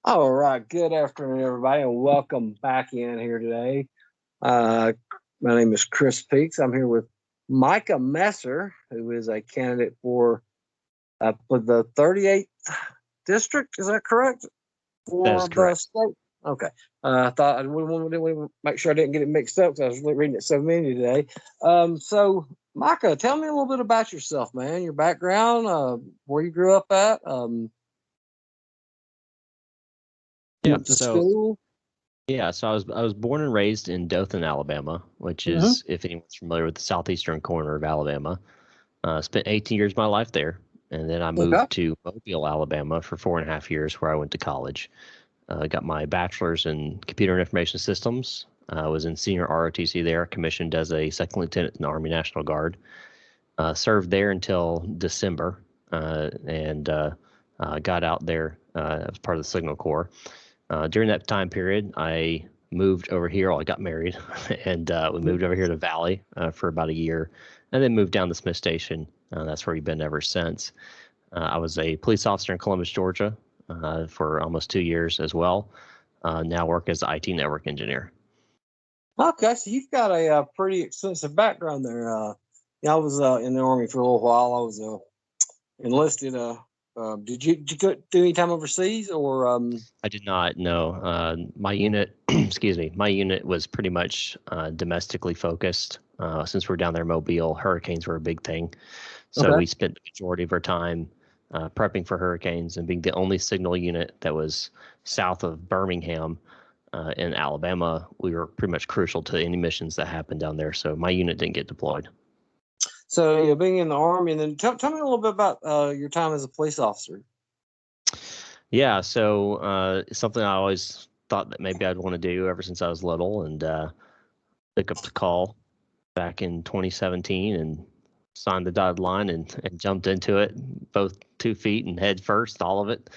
All right. Good afternoon, everybody, and welcome back in here today. Uh, my name is Chris Peaks. I'm here with Micah Messer, who is a candidate for the 38th district. Is that correct? That is For the correct. state? Okay. I thought I wanted to make sure I didn't get it mixed up because I was reading it so many today. So, Micah, tell me a little bit about yourself, man, your background, where you grew up at, Yeah. went to So school. so I was born and raised in Dothan, Alabama, which Hmm. is, if anyone's familiar with the southeastern corner of Alabama. Spent 18 years of my life there, and then I Okay. moved to Mobile, Alabama, for 4.5 years, where I went to college. Got my bachelor's in computer and information systems. I was in senior ROTC there, commissioned as a second lieutenant in the Army National Guard. Served there until December, and got out there as part of the Signal Corps. During that time period, I moved over here. Well, I got married, and we moved over here to Valley for about a year, and then moved down to Smith Station. That's where we've been ever since. I was a police officer in Columbus, Georgia, for almost 2 years as well. Now work as an IT network engineer. Okay, so you've got a, pretty extensive background there. Yeah, I was in the army for a little while. I was enlisted. Did you do any time overseas or? I did not know. My unit, excuse me, my unit was pretty much domestically focused. Since we're down there in Mobile, hurricanes were a big thing. So Okay. we spent the majority of our time prepping for hurricanes, and being the only signal unit that was south of Birmingham in Alabama, we were pretty much crucial to any missions that happened down there. So my unit didn't get deployed. So yeah, being in the army, and then tell me a little bit about your time as a police officer. Yeah, so something I always thought that maybe I'd want to do ever since I was little, and pick up the call back in 2017 and signed the dotted line and jumped into it, both 2 feet and head first, all of it.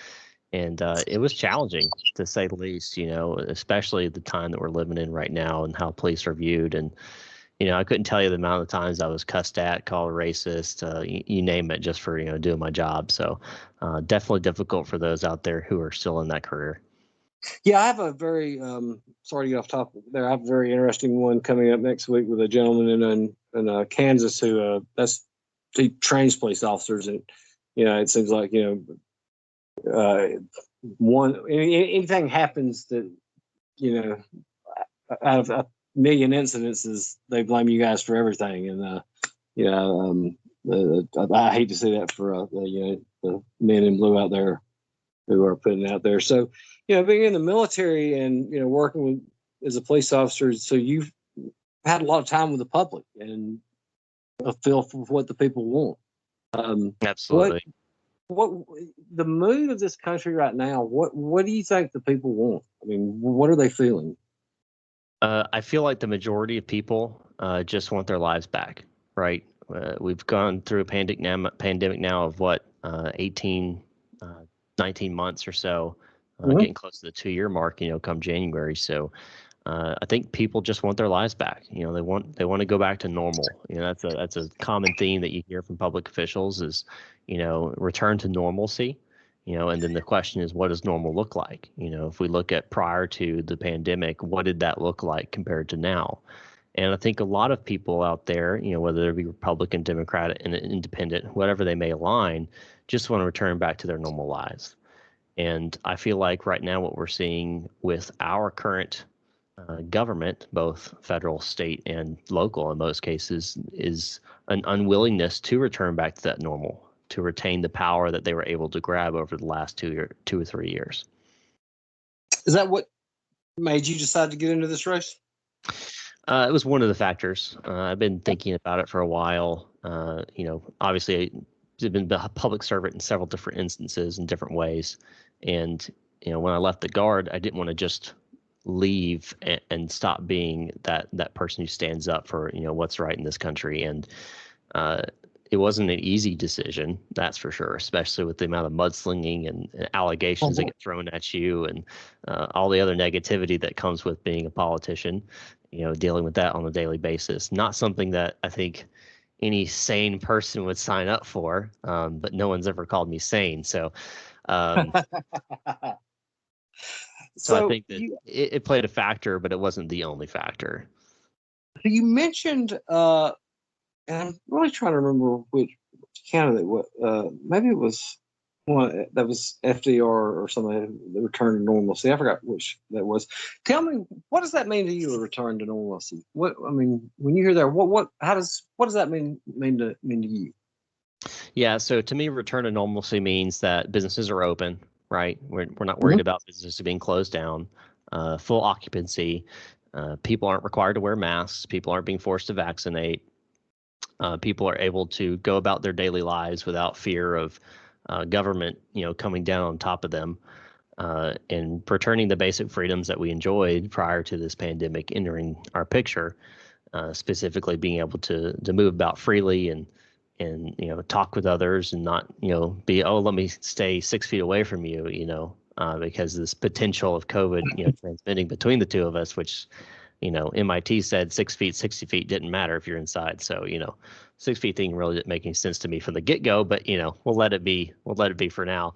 And it was challenging, to say the least, especially the time that we're living in right now and how police are viewed. And, I couldn't tell you the amount of times I was cussed at, called a racist, you name it, just for, doing my job. So definitely difficult for those out there who are still in that career. Yeah, I have a very sorry to get off topic there. I have a very interesting one coming up next week with a gentleman in Kansas who he trains police officers, and it seems like anything happens that you know out of a million incidences, they blame you guys for everything, and I hate to see that for the men in blue out there who are putting it out there. So, being in the military and working with as a police officer, so you've had a lot of time with the public and a feel for what the people want. What Absolutely. what the mood of this country right now? What do you think the people want? I mean, what are they feeling? I feel like the majority of people just want their lives back, right? We've gone through a pandemic now of what, 18, 19 months or so, Mhm. getting close to the 2 year mark, come January. So I think people just want their lives back. They want to go back to normal. That's a common theme that you hear from public officials is, return to normalcy. And then the question is, what does normal look like? If we look at prior to the pandemic, what did that look like compared to now? And I think a lot of people out there, whether it be Republican, Democrat, and Independent, whatever they may align, just want to return back to their normal lives. And I feel like right now what we're seeing with our current government, both federal, state, and local in most cases, is an unwillingness to return back to that normal, to retain the power that they were able to grab over the last 2 or 3 years. Is that what made you decide to get into this race? It was one of the factors. I've been thinking about it for a while. Obviously, I've been a public servant in several different instances in different ways. And, when I left the Guard, I didn't want to just leave and stop being that person who stands up for, what's right in this country. And uh, it wasn't an easy decision, that's for sure, especially with the amount of mudslinging and allegations that Mhm. get thrown at you and all the other negativity that comes with being a politician, dealing with that on a daily basis. Not something that I think any sane person would sign up for, but no one's ever called me sane. So, um, So I So think that it played a factor, but it wasn't the only factor. you mentioned, and I'm really trying to remember which candidate. What maybe it was one that was FDR or something. The return to normalcy. I forgot which that was. Tell me, what does that mean to you? A return to normalcy. What I mean, when you hear that, what does that mean to you? Yeah. So to me, return to normalcy means that businesses are open, right? We're not worried Mhm. about businesses being closed down, full occupancy. People aren't required to wear masks. People aren't being forced to vaccinate. People are able to go about their daily lives without fear of government, coming down on top of them, and returning the basic freedoms that we enjoyed prior to this pandemic entering our picture. Specifically, being able to move about freely and talk with others and not be, oh, let me stay 6 feet away from you, because of this potential of COVID transmitting between the two of us, which MIT said 6 feet, 60 feet didn't matter if you're inside. So, 6 feet thing really didn't make any sense to me from the get go, but, we'll let it be. We'll let it be for now.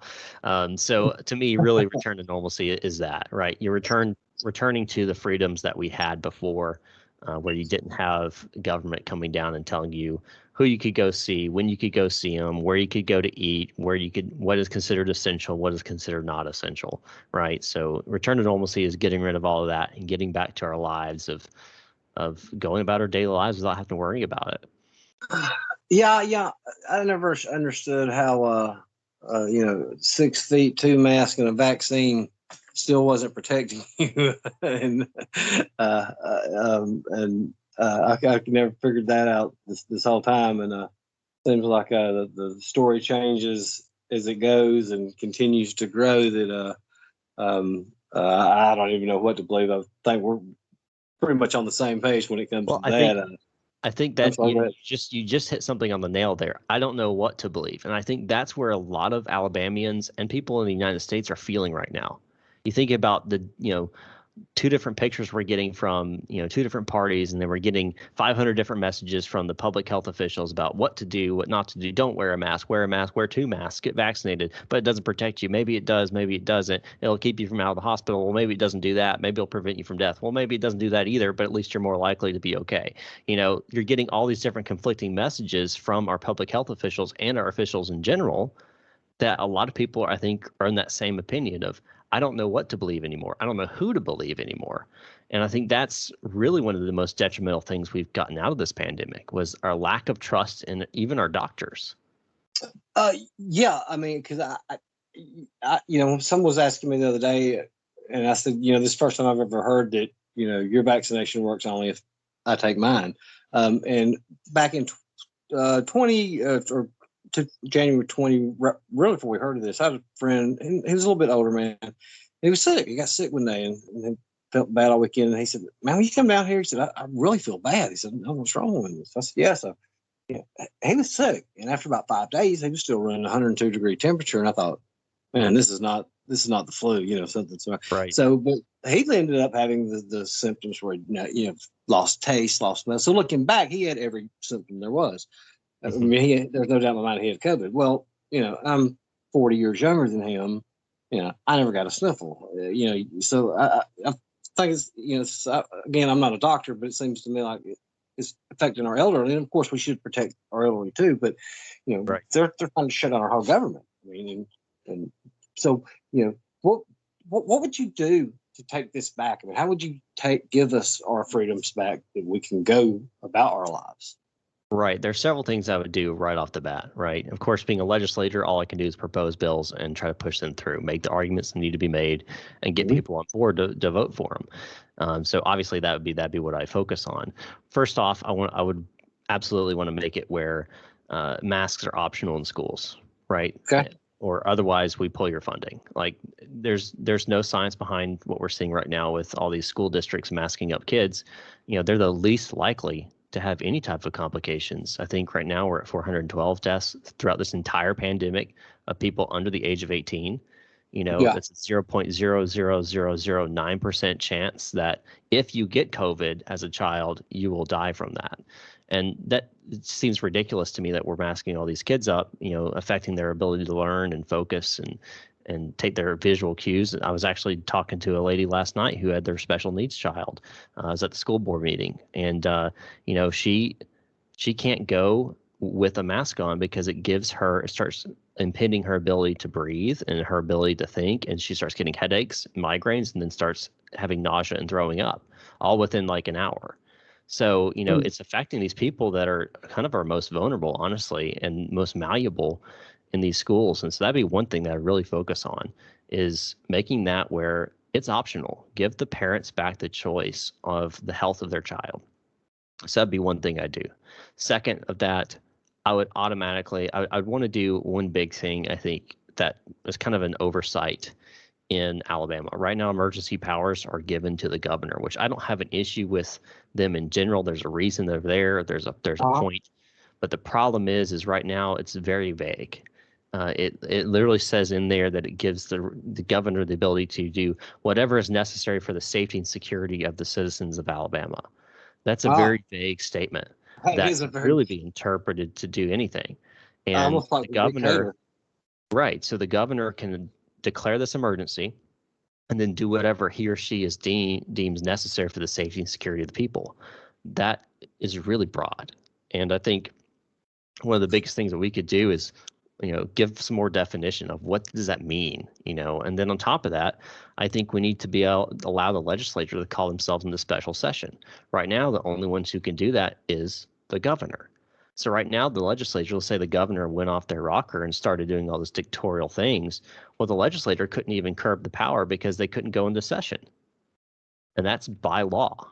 So to me, really return to normalcy is that, right? Returning to the freedoms that we had before, where you didn't have government coming down and telling you who you could go see, when you could go see them, where you could go to eat, what is considered essential, what is considered not essential, right? So return to normalcy is getting rid of all of that and getting back to our lives of going about our daily lives without having to worry about it. Yeah. I never understood how 6 feet, 2 masks, and a vaccine still wasn't protecting you, and I never figured that out this whole time. And seems like the story changes as it goes and continues to grow. That I don't even know what to believe. I think we're pretty much on the same page when it comes Well, to that. I think I'm that sorry, go ahead. you just hit something on the nail there. I don't know what to believe, and I think that's where a lot of Alabamians and people in the United States are feeling right now. You think about the two different pictures we're getting from two different parties, and then we're getting 500 different messages from the public health officials about what to do, what not to do. Don't wear a mask, wear a mask, wear 2 masks, get vaccinated, but it doesn't protect you. Maybe it does, maybe it doesn't. It'll keep you from out of the hospital. Well, maybe it doesn't do that. Maybe it'll prevent you from death. Well, maybe it doesn't do that either, but at least you're more likely to be okay. You're getting all these different conflicting messages from our public health officials and our officials in general, that a lot of people, I think, are in that same opinion of, I don't know what to believe anymore. I don't know who to believe anymore. And I think that's really one of the most detrimental things we've gotten out of this pandemic was our lack of trust in even our doctors. Yeah, I mean, because someone was asking me the other day, and I said, this is the first time I've ever heard that, your vaccination works only if I take mine. And back in 20 or to January 20, really before we heard of this, I had a friend, and he was a little bit older man. He was sick. He got sick one day and felt bad all weekend. And he said, "Man, when you come down here," he said, I really feel bad. He said, "No, what's wrong with you?" So I said, "Yeah." So he was sick, and after about 5 days, he was still running 102-degree temperature. And I thought, man, this is not the flu, something's wrong. Right. So, but he ended up having the symptoms where lost taste, lost smell. So looking back, he had every symptom there was. I mean, there's no doubt in my mind he had COVID. Well, I'm 40 years younger than him. I never got a sniffle. So I think again, I'm not a doctor, but it seems to me like it's affecting our elderly, and of course we should protect our elderly too. But Right. they're trying to shut down our whole government. I mean, and so what would you do to take this back? I mean, how would you give us our freedoms back that we can go about our lives? Right. There's several things I would do right off the bat, right? Of course, being a legislator, all I can do is propose bills and try to push them through, make the arguments that need to be made, and get people on board to vote for them. So obviously that'd be what I focus on. First off, I would absolutely want to make it where masks are optional in schools, right? Okay. Or otherwise we pull your funding. Like there's no science behind what we're seeing right now with all these school districts masking up kids. They're the least likely to have any type of complications. I think right now we're at 412 deaths throughout this entire pandemic of people under the age of 18. That's a 0.00009% chance that if you get COVID as a child, you will die from that. And that seems ridiculous to me that we're masking all these kids up, affecting their ability to learn and focus and take their visual cues. I was actually talking to a lady last night who had their special needs child. I was at the school board meeting, and she can't go with a mask on because it starts impeding her ability to breathe and her ability to think, and she starts getting headaches, migraines, and then starts having nausea and throwing up, all within like an hour. So, it's affecting these people that are kind of our most vulnerable, honestly, and most malleable in these schools. And so that'd be one thing that I really focus on, is making that where it's optional. Give the parents back the choice of the health of their child. So that'd be one thing I do. Second of that, I would I'd want to do one big thing, I think, that is kind of an oversight in Alabama. Right now, emergency powers are given to the governor, which I don't have an issue with them in general. There's a reason they're there. There's a point. But the problem is right now it's very vague. It literally says in there that it gives the governor the ability to do whatever is necessary for the safety and security of the citizens of Alabama. That's a very vague statement that is a can very really be interpreted to do anything. And almost like the a governor, dictator. right? So the governor can declare this emergency and then do whatever he or she is deems necessary for the safety and security of the people. That is really broad. And I think one of the biggest things that we could do is, give some more definition of what does that mean, and then on top of that, I think we need to be allow the legislature to call themselves into special session. Right now, the only ones who can do that is the governor. So right now, the legislature will say the governor went off their rocker and started doing all these dictatorial things. Well, the legislature couldn't even curb the power because they couldn't go into session. And that's by law.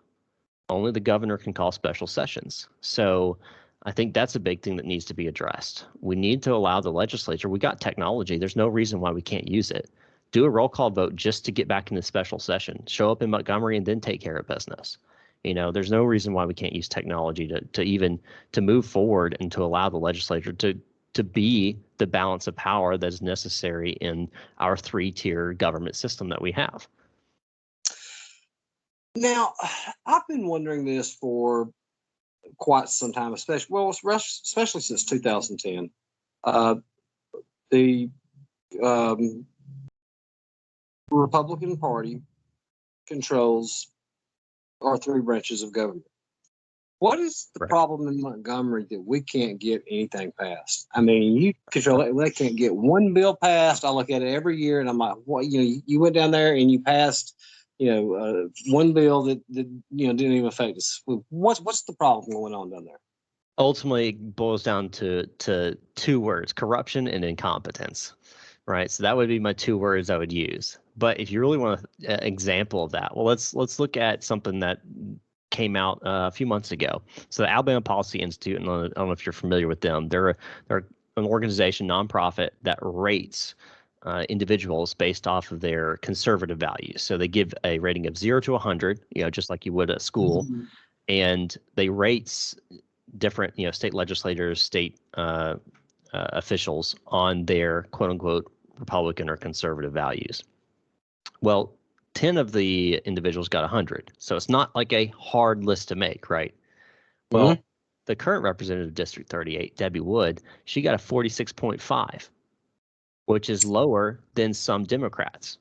Only the governor can call special sessions. So I think that's a big thing that needs to be addressed. We need to allow the legislature. We got technology. There's no reason why we can't use it. Do a roll call vote just to get back into special session. Show up in Montgomery and then take care of business. There's no reason why we can't use technology to move forward and to allow the legislature to be the balance of power that is necessary in our 3-tier government system that we have. Now, I've been wondering this for quite some time, especially since 2010. The Republican Party controls our 3 branches of government. What is the problem in Montgomery that we can't get anything passed? I mean, you control it. They can't get one bill passed. I look at it every year, and I'm like, what? You went down there and you passed, one bill that didn't even affect us. What's the problem going on down there? Ultimately, it boils down to 2 words: corruption and incompetence. Right. So that would be my 2 words I would use. But if you really want an example of that, well, let's look at something that came out a few months ago. So the Alabama Policy Institute, and I don't know if you're familiar with them. They're an organization, nonprofit, that rates individuals based off of their conservative values. So they give a rating of 0 to 100, just like you would at school, and they rate different, state legislators, state officials on their quote unquote Republican or conservative values. Well, 10 of the individuals got 100. So it's not like a hard list to make, right? Well, the current representative of District 38, Debbie Wood, she got a 46.5, which is lower than some Democrats.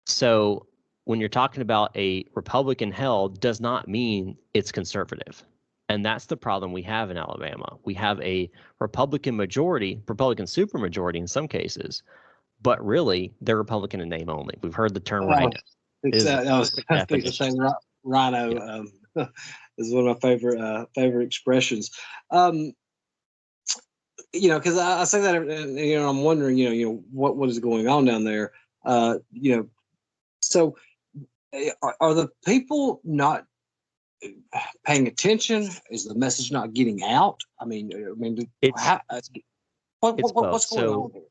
So when you're talking about a Republican held, does not mean it's conservative. And that's the problem we have in Alabama. We have a Republican majority, Republican supermajority in some cases, but really they're Republican in name only. We've heard the term rhino. I was thinking the same. Rhino is one of my favorite expressions. Because I say that, and I'm wondering, what is going on down there. So are the people not paying attention? Is the message not getting out? What's going on here?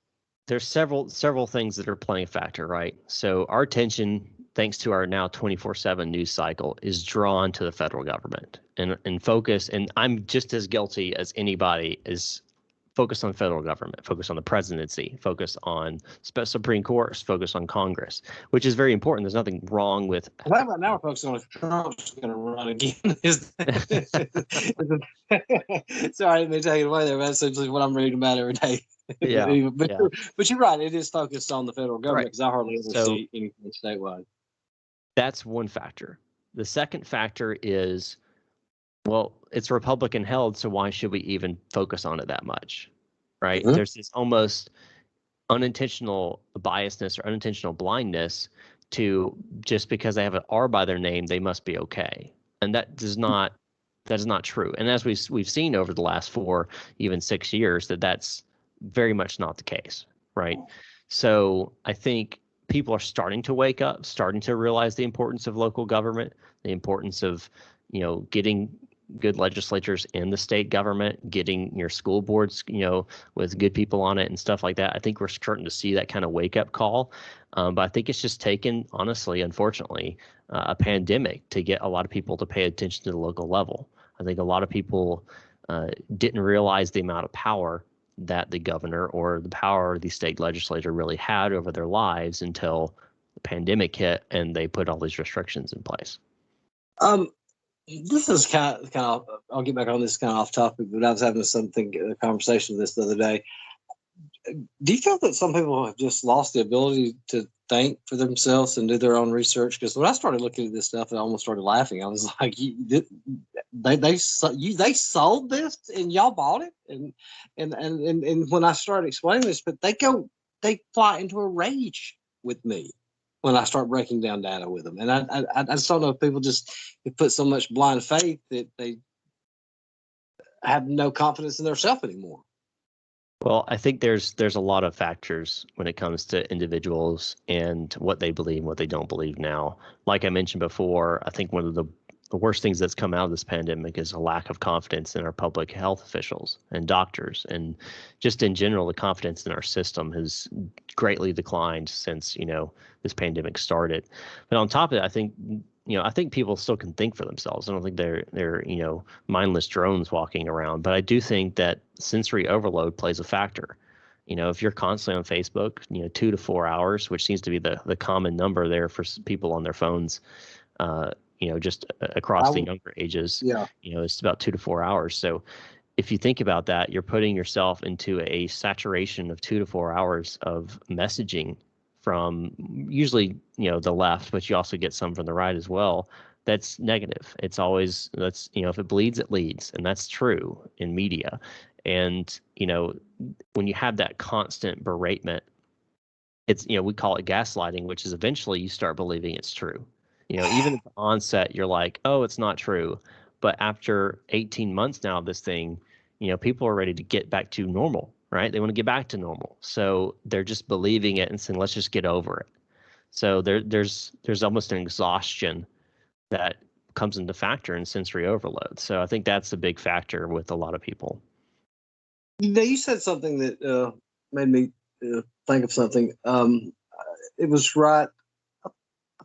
There's several things that are playing a factor, right? So our attention, thanks to our now 24/7 news cycle, is drawn to the federal government and focus. And I'm just as guilty as anybody is. Focus on federal government, focus on the presidency, focus on Supreme Court, focus on Congress, which is very important. There's nothing wrong with. What about now? We're focusing on if Trump's going to run again. Sorry, I didn't mean to take it away there, but that's essentially what I'm reading about every day. Yeah, but, yeah, but you're right. It is focused on the federal government right. because I hardly ever So see anything statewide. that's one factor. The second factor is, well, it's Republican held, so why should we even focus on it that much, right? Mhm. There's this almost unintentional biasness or unintentional blindness to just because they have an R by their name, they must be okay, and that is not true. And as we've seen over the last 4, even 6 years, that's very much not the case, right? So I think people are starting to wake up, starting to realize the importance of local government, the importance of, getting good legislatures in the state government, getting your school boards, with good people on it and stuff like that. I think we're starting to see that kind of wake up call. But I think it's just taken, honestly, unfortunately, a pandemic to get a lot of people to pay attention to the local level. I think a lot of people didn't realize the amount of power that the governor or the power the state legislature really had over their lives until the pandemic hit and they put all these restrictions in place. This is kind of. I'll get back on this kind of off topic, but I was having a conversation with this the other day. Do you feel that some people have just lost the ability to think for themselves and do their own research? Because when I started looking at this stuff, I almost started laughing. I was like, they sold this and y'all bought it, and when I started explaining this, but they fly into a rage with me when I start breaking down data with them, and I just don't know if people just put so much blind faith that they have no confidence in themselves anymore. Well, I think there's a lot of factors when it comes to individuals and what they believe and what they don't believe now. Like I mentioned before, I think one of the worst things that's come out of this pandemic is a lack of confidence in our public health officials and doctors, and just in general, the confidence in our system has greatly declined since this pandemic started. But on top of it, I think people still can think for themselves. I don't think they're mindless drones walking around, but I do think that sensory overload plays a factor. If you're constantly on Facebook, 2 to 4 hours, which seems to be the common number there for people on their phones, just across the younger ages, Yeah. it's about 2 to 4 hours. So if you think about that, you're putting yourself into a saturation of 2 to 4 hours of messaging from usually, the left, but you also get some from the right as well. That's negative. It's always, if it bleeds, it leads. And that's true in media. And, when you have that constant beratement, it's, we call it gaslighting, which is eventually you start believing it's true. Even at the onset, you're like, oh, it's not true. But after 18 months now of this thing, people are ready to get back to normal, right? They want to get back to normal. So they're just believing it and saying, let's just get over it. So there's almost an exhaustion that comes into factor in sensory overload. So I think that's a big factor with a lot of people. You said something that made me think of something. It was right.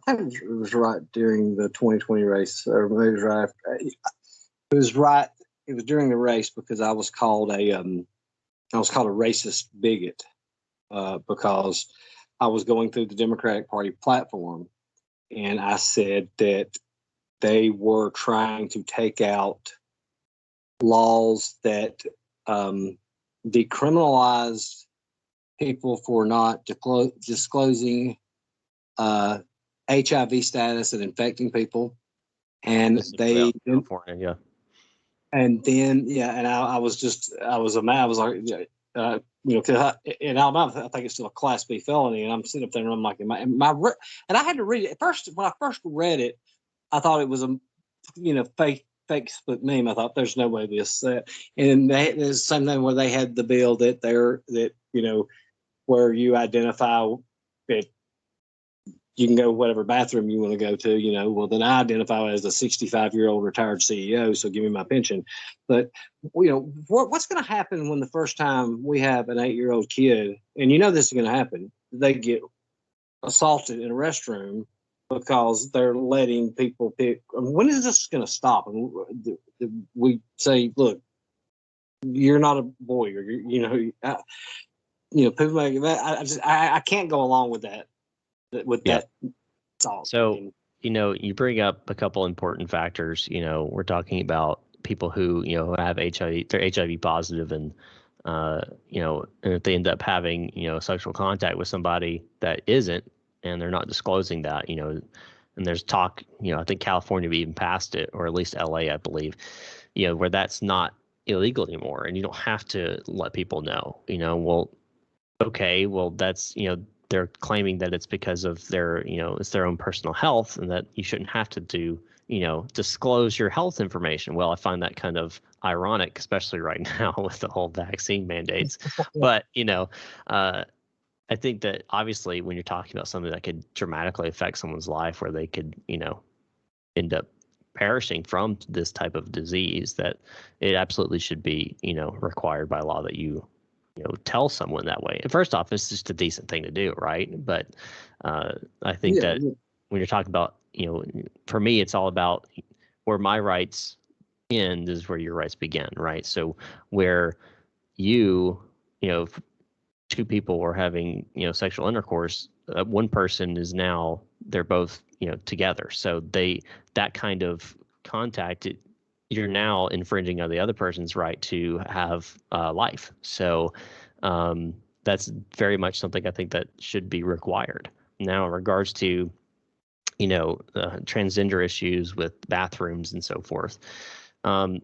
I think it was right during the 2020 race, or maybe it was right after. It was right. It was during the race because I was called a racist bigot because I was going through the Democratic Party platform, and I said that they were trying to take out laws that decriminalized people for not disclosing HIV status and infecting people, and they California, yeah. And then and I was mad. I was like, because in Alabama, I think it's still a Class B felony, and I'm sitting up there and I'm like, and I had to read it at first. When I first read it, I thought it was a fake split meme. I thought there's no way this and there's the same thing where they had the bill that where you identify that you can go whatever bathroom you want to go to, well, then I identify as a 65-year-old retired CEO, so give me my pension. But, what's going to happen when the first time we have an 8-year-old kid, and this is going to happen, they get assaulted in a restroom because they're letting people pick. When is this going to stop? And we say, look, you're not a boy, or people make that. I can't go along with that. That thought. So, you bring up a couple important factors. We're talking about people who, have HIV, they're HIV positive and and if they end up having, sexual contact with somebody that isn't, and they're not disclosing that, and there's talk, I think California even passed it, or at least LA, I believe, where that's not illegal anymore, and you don't have to let people know, well, okay, well, that's, they're claiming that it's because of their, it's their own personal health, and that you shouldn't have to disclose your health information. Well, I find that kind of ironic, especially right now with the whole vaccine mandates. But, I think that obviously when you're talking about something that could dramatically affect someone's life, where they could, end up perishing from this type of disease, that it absolutely should be, required by law that you tell someone that way. And first off, it's just a decent thing to do, right? But I think that when you're talking about, for me, it's all about where my rights end is where your rights begin, right? So where two people are having, sexual intercourse, one person is now, they're both, together. So that kind of contact, you're now infringing on the other person's right to have life. So that's very much something I think that should be required. Now, in regards to, transgender issues with bathrooms and so forth, I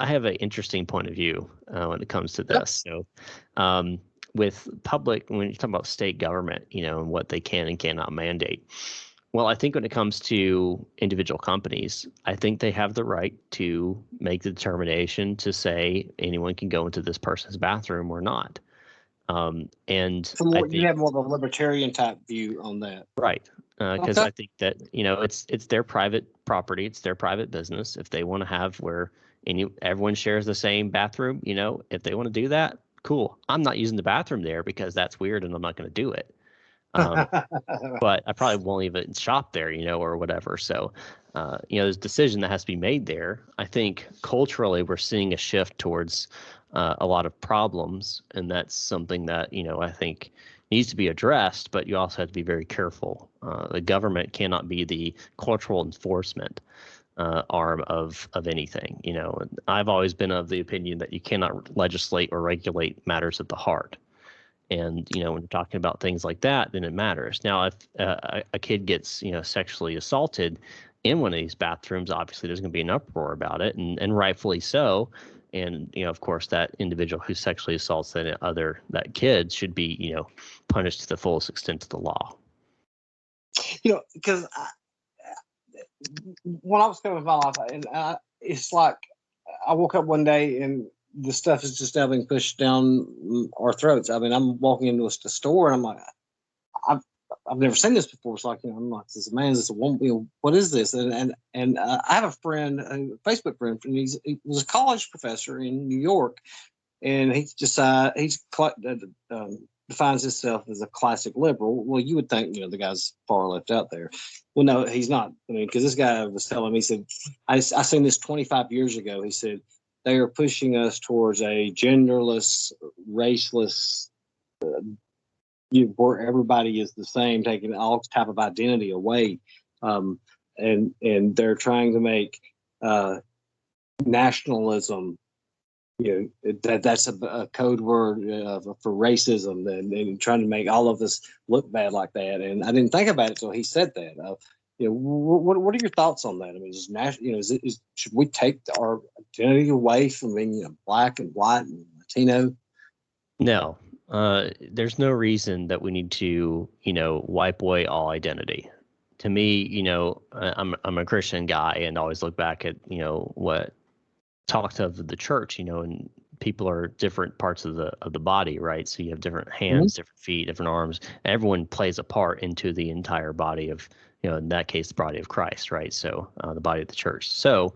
have an interesting point of view when it comes to this. So with public, when you talk about state government, and what they can and cannot mandate, well, I think when it comes to individual companies, I think they have the right to make the determination to say anyone can go into this person's bathroom or not. And you have more of a libertarian type view on that, right? Because I think that it's their private property, it's their private business. If they want to have where everyone shares the same bathroom, if they want to do that, cool. I'm not using the bathroom there because that's weird, and I'm not going to do it. But I probably won't even shop there, or whatever. So, there's a decision that has to be made there. I think culturally we're seeing a shift towards a lot of problems, and that's something that, I think needs to be addressed, but you also have to be very careful. The government cannot be the cultural enforcement arm of anything. I've always been of the opinion that you cannot legislate or regulate matters at the heart. And, when you're talking about things like that, then it matters. Now, if a kid gets, sexually assaulted in one of these bathrooms, obviously there's going to be an uproar about it, and rightfully so. And, of course, that individual who sexually assaults that kid should be, punished to the fullest extent of the law. Because when I was coming with my life, and it's like I woke up one day and the stuff is just now being pushed down our throats. I mean, I'm walking into a store and I'm like, I've never seen this before. It's like, I'm like, is this a man? Is this a woman? What is this? And I have a friend, a Facebook friend, and he was a college professor in New York, and defines himself as a classic liberal. Well, you would think, the guy's far left out there. Well, no, he's not. I mean, because this guy was telling me, he said, I seen this 25 years ago. He said, they are pushing us towards a genderless, raceless, where everybody is the same, taking all type of identity away, and they're trying to make nationalism, that's a code word for racism, and trying to make all of us look bad like that. And I didn't think about it until he said that. What are your thoughts on that? I mean, should we take our identity away from being, black and white and Latino? No, there's no reason that we need to, wipe away all identity. To me, I'm a Christian guy, and always look back at, what talked of the church, and people are different parts of the body, right? So you have different hands, different feet, different arms. Everyone plays a part into the entire body of, in that case, the body of Christ, right? So the body of the church. So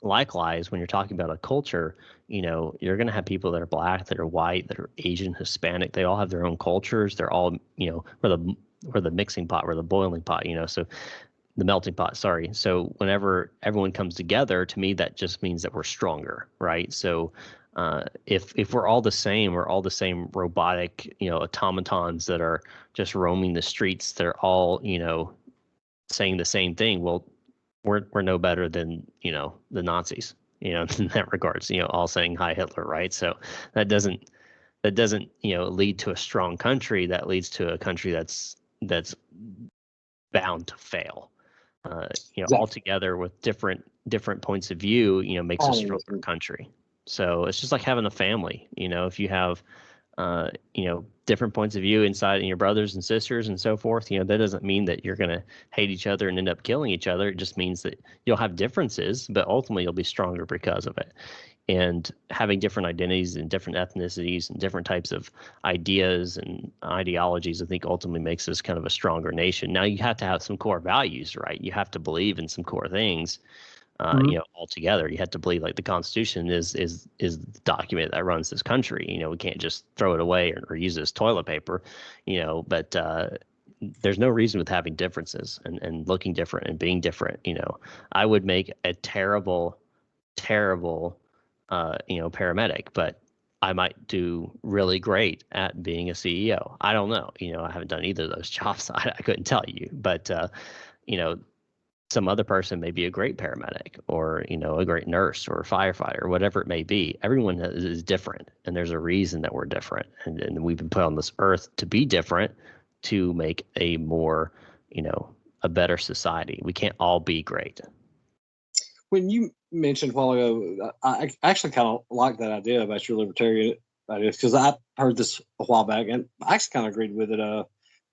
likewise, when you're talking about a culture, you're going to have people that are black, that are white, that are Asian, Hispanic. They all have their own cultures. They're all, we're the mixing pot, we're the boiling pot, so the melting pot, sorry. So whenever everyone comes together, to me, that just means that we're stronger, right? So if we're all the same, we're all the same robotic, automatons that are just roaming the streets, they're all, saying the same thing. Well, we're no better than, the Nazis, in that regards, all saying hi Hitler, right? So that doesn't lead to a strong country. That leads to a country that's bound to fail. Exactly. Altogether with different points of view, makes a stronger country. So it's just like having a family. If you have different points of view inside and your brothers and sisters and so forth, that doesn't mean that you're going to hate each other and end up killing each other. It just means that you'll have differences, but ultimately you'll be stronger because of it. And having different identities and different ethnicities and different types of ideas and ideologies, I think ultimately makes us kind of a stronger nation. Now you have to have some core values, right? You have to believe in some core things. Altogether, you have to believe like the Constitution is the document that runs this country. We can't just throw it away or use it as toilet paper, but there's no reason with having differences and looking different and being different. I would make a terrible paramedic, but I might do really great at being a CEO. I don't know. I haven't done either of those jobs. I couldn't tell you, but some other person may be a great paramedic or, a great nurse or a firefighter or whatever it may be. Everyone is different, and there's a reason that we're different. And we've been put on this earth to be different, to make a more, a better society. We can't all be great. When you mentioned a while ago, I actually kind of like that idea about your libertarian ideas, because I heard this a while back, and I actually kind of agreed with it when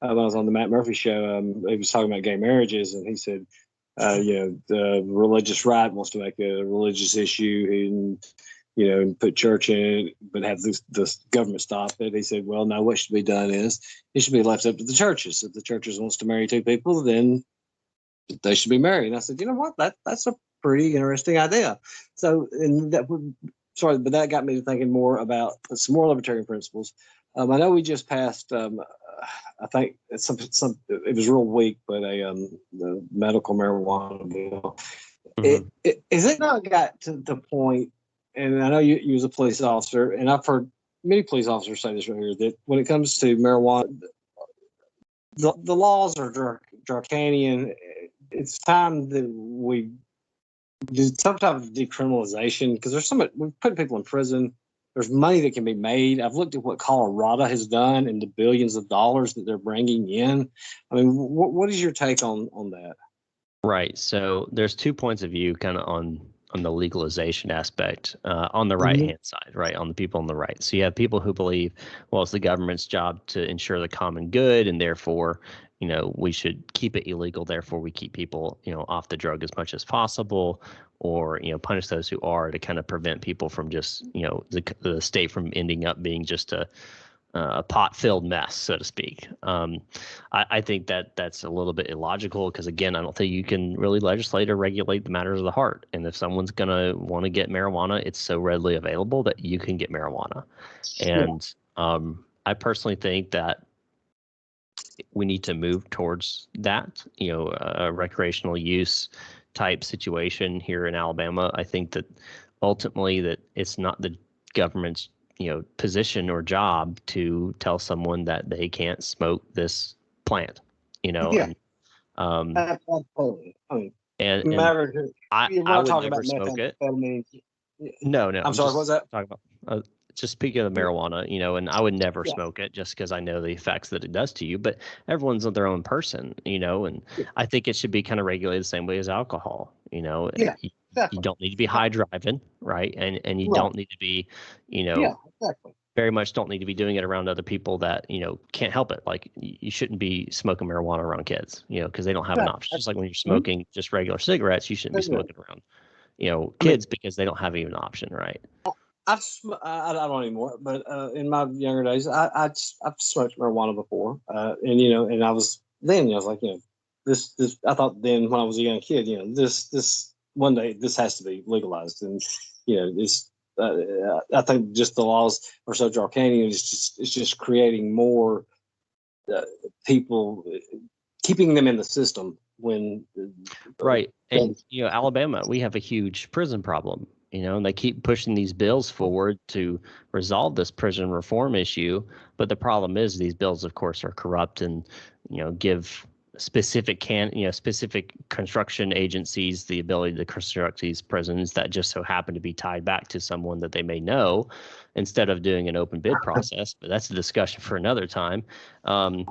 I was on the Matt Murphy show. He was talking about gay marriages, and he said, the religious right wants to make it a religious issue and put church in it, but have the government stop it. He said, well, no, what should be done is it should be left up to the churches. If the churches wants to marry two people, then they should be married. And I said, you know what, that's a pretty interesting idea. So, and but that got me to thinking more about some more libertarian principles. I know we just passed, I think it's it was real weak, but the medical marijuana bill. Mm-hmm. Is it not got to the point, and I know you was a police officer, and I've heard many police officers say this right here, that when it comes to marijuana, the laws are draconian. It's time that we do some type of decriminalization, because we're putting people in prison. There's money that can be made. I've looked at what Colorado has done and the billions of dollars that they're bringing in. I mean, what is your take on that? Right. So there's 2 points of view kind of on the legalization aspect on the right hand side, right? On the people on the right. So you have people who believe, well, it's the government's job to ensure the common good, and therefore, we should keep it illegal. Therefore, we keep people, off the drug as much as possible, or, punish those who are, to kind of prevent people from just, the state from ending up being just a pot-filled mess, so to speak. I think that's a little bit illogical, because, again, I don't think you can really legislate or regulate the matters of the heart. And if someone's going to want to get marijuana, it's so readily available that you can get marijuana. And I personally think that we need to move towards that, a recreational use type situation here in Alabama. I think that ultimately that it's not the government's position or job to tell someone that they can't smoke this plant, Yeah. And, absolutely. I mean, I would never smoke it. No, I'm sorry, what was that? Talking about, just speaking of marijuana, and I would never smoke it, just because I know the effects that it does to you. But everyone's their own person, and I think it should be kind of regulated the same way as alcohol. Exactly. You don't need to be high driving, right? And you don't need to be, exactly. very much don't need to be doing it around other people that, can't help it. Like, you shouldn't be smoking marijuana around kids, because they don't have an option. Just like when you're smoking just regular cigarettes, you shouldn't be smoking around, kids, because they don't have even an option, right? I don't anymore, but in my younger days, I've smoked marijuana before, and I was like, this I thought then when I was a young kid, this one day this has to be legalized, and this I think just the laws are so draconian. It's just creating more people, keeping them in the system when right. And Alabama, we have a huge prison problem. And they keep pushing these bills forward to resolve this prison reform issue. But the problem is these bills, of course, are corrupt and, give specific specific construction agencies the ability to construct these prisons that just so happen to be tied back to someone that they may know, instead of doing an open bid process. But that's a discussion for another time. But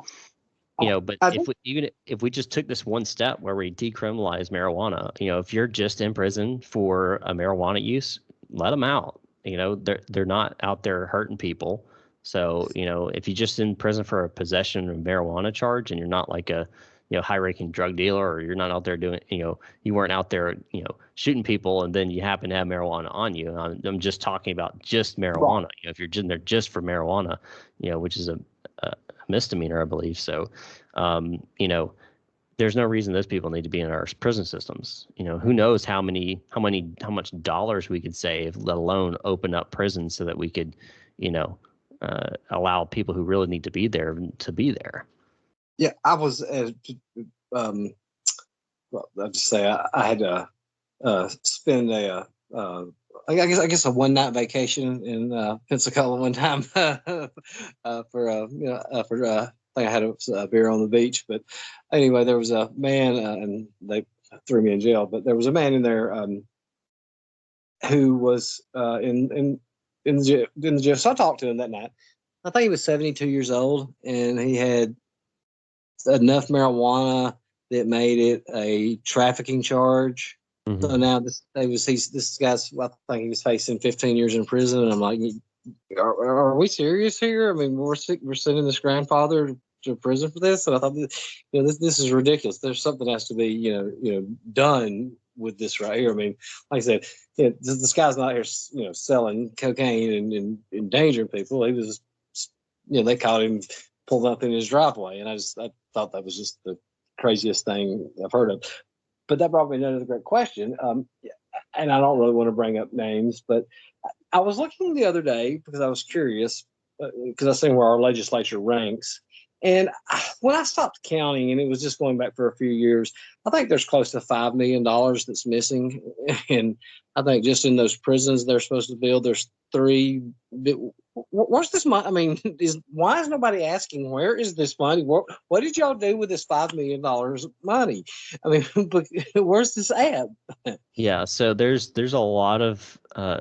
even if we just took this one step where we decriminalize marijuana, if you're just in prison for a marijuana use, let them out. They're not out there hurting people. So, if you're just in prison for a possession of marijuana charge and you're not like a, high-ranking drug dealer, or you're not out there doing, you weren't out there, shooting people, and then you happen to have marijuana on you. I'm just talking about just marijuana. If you're in there just for marijuana, which is a misdemeanor, I believe. So, there's no reason those people need to be in our prison systems. Who knows how much dollars we could save, let alone open up prisons so that we could, allow people who really need to be there to be there. Yeah, I was, well, I'll just say I had to spend I guess a one night vacation in Pensacola one time for I think I had a beer on the beach. But anyway, there was a man, and they threw me in jail. But there was a man in there who was in the jail. So I talked to him that night. I think he was 72 years old, and he had enough marijuana that made it a trafficking charge. Mm-hmm. So now this guy's, I think he was facing 15 years in prison, and I'm like, are we serious here? I mean, we're sending this grandfather to prison for this, and I thought, this is ridiculous. There's something that has to be, done with this right here. I mean, like I said, this guy's not here, selling cocaine and endangering people. He was, they caught him pulled up in his driveway, and I thought that was just the craziest thing I've heard of. But that brought me to another great question, and I don't really want to bring up names, but I was looking the other day because I was curious, because I seen where our legislature ranks, and when I stopped counting, and it was just going back for a few years, I think there's close to $5 million that's missing, and I think just in those prisons they're supposed to build, there's 3. Where's this money? I mean, why is nobody asking where is this money? What did y'all do with this $5 million money? I mean, where's this at? Yeah, so there's a lot of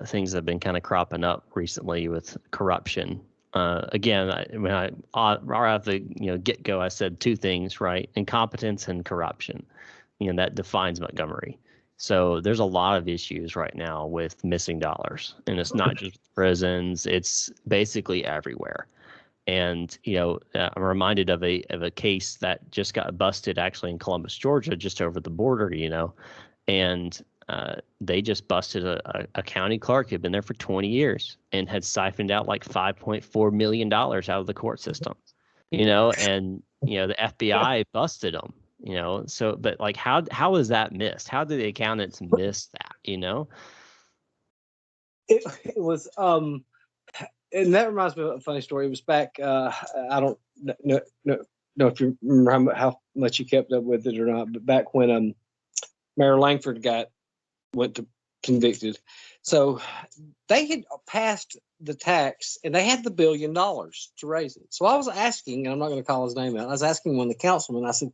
things that have been kind of cropping up recently with corruption. Again, right off the get go, I said 2 things, right? Incompetence and corruption. That defines Montgomery. So there's a lot of issues right now with missing dollars, and it's not just prisons; it's basically everywhere. And I'm reminded of a case that just got busted actually in Columbus, Georgia, just over the border. And they just busted a county clerk who'd been there for 20 years and had siphoned out like $5.4 million out of the court system. And the FBI busted them. So, but like, how is that missed? How did the accountants miss that? It was, and that reminds me of a funny story. It was back, I don't know if you remember how much you kept up with it or not, but back when Mayor Langford went to convicted. So they had passed the tax, and they had the $1 billion to raise it. So I was asking, and I'm not going to call his name out, I was asking one of the councilmen, I said,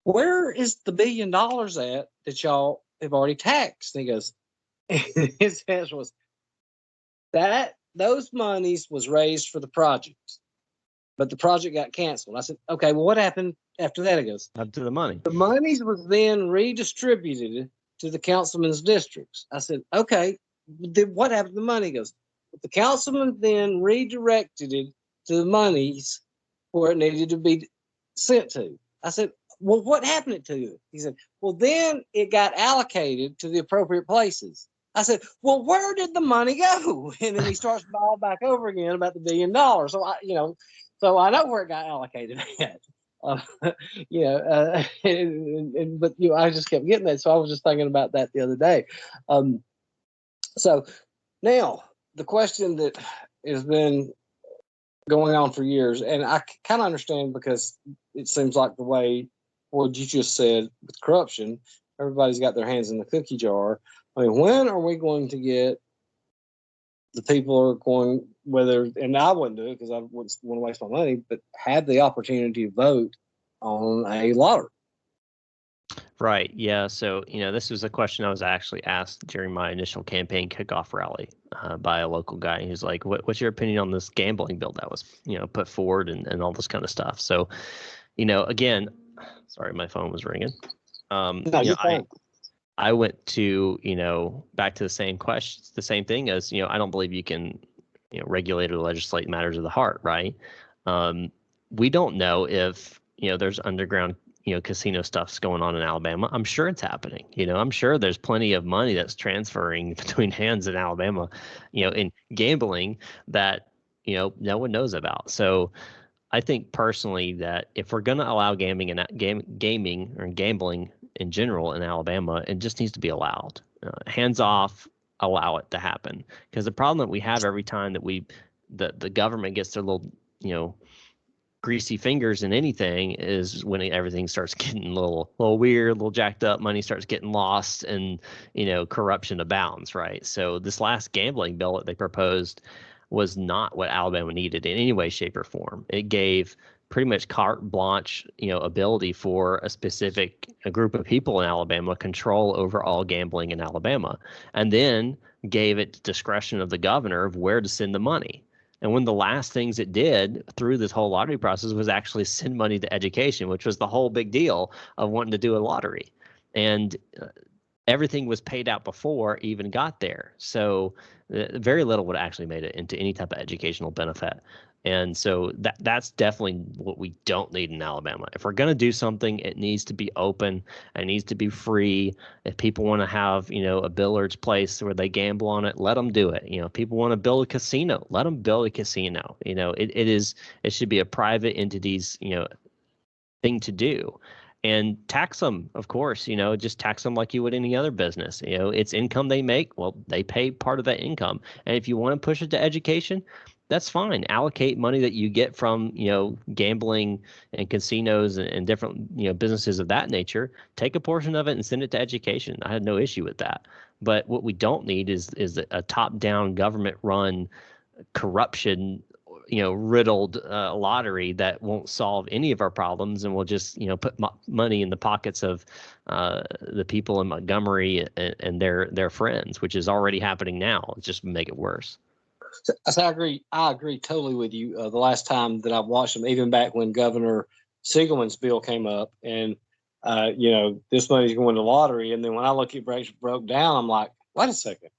where is the $1 billion at that y'all have already taxed? And he goes, and his answer was, that those monies was raised for the project, but the project got canceled. I said, okay, well, what happened after that? He goes, up to the money. The monies was then redistributed to the councilman's districts. I said, okay, then what happened to the money? He goes, the councilman then redirected it to the monies where it needed to be sent to. I said, well, what happened to it? He said, well, then it got allocated to the appropriate places. I said, well, where did the money go? And then he starts all back over again about the $1 billion. So I know where it got allocated at. But I just kept getting that. So I was just thinking about that the other day. So now the question that has been going on for years, and I kind of understand, because it seems like the way what you just said with corruption, everybody's got their hands in the cookie jar. I mean, when are we going to get the people are going, and I wouldn't do it because I wouldn't want to waste my money, but had the opportunity to vote on a lottery? Right. Yeah. So, this was a question I was actually asked during my initial campaign kickoff rally by a local guy. He was like, what's your opinion on this gambling bill that was, put forward and all this kind of stuff? So, again, sorry, my phone was ringing. No, you're fine. I went to, back to the same questions, the same thing as, I don't believe you can, regulate or legislate matters of the heart, right? We don't know if, there's underground, casino stuff's going on in Alabama. I'm sure it's happening. I'm sure there's plenty of money that's transferring between hands in Alabama, in gambling that, no one knows about. So I think personally that if we're going to allow gaming or gambling in general in Alabama, it just needs to be allowed. Hands off, allow it to happen. Because the problem that we have every time that the government gets their little, greasy fingers in anything is when everything starts getting a little weird, a little jacked up, money starts getting lost, and corruption abounds, right? So this last gambling bill that they proposed was not what Alabama needed in any way, shape, or form. It gave pretty much carte blanche, ability for a group of people in Alabama control over all gambling in Alabama, and then gave it discretion of the governor of where to send the money. And one of the last things it did through this whole lottery process was actually send money to education, which was the whole big deal of wanting to do a lottery. And everything was paid out before it even got there. So very little would actually made it into any type of educational benefit. And so that's definitely what we don't need in Alabama. If we're going to do something, it needs to be open. It needs to be free. If people want to have, a billiards place where they gamble on it, let them do it. If people want to build a casino, let them build a casino. It should be a private entity's, thing to do. And tax them, of course, just tax them like you would any other business. It's income they make. Well, they pay part of that income. And if you want to push it to education, that's fine. Allocate money that you get from, gambling and casinos and different, businesses of that nature. Take a portion of it and send it to education. I had no issue with that. But what we don't need is a top-down government-run corruption, riddled lottery that won't solve any of our problems and will just, put money in the pockets of the people in Montgomery and their friends, which is already happening now. Just make it worse. So I agree totally with you. The last time that I watched them, even back when Governor Siegelman's bill came up, and this money's going to lottery, and then when I look at broke down, I'm like, wait a second,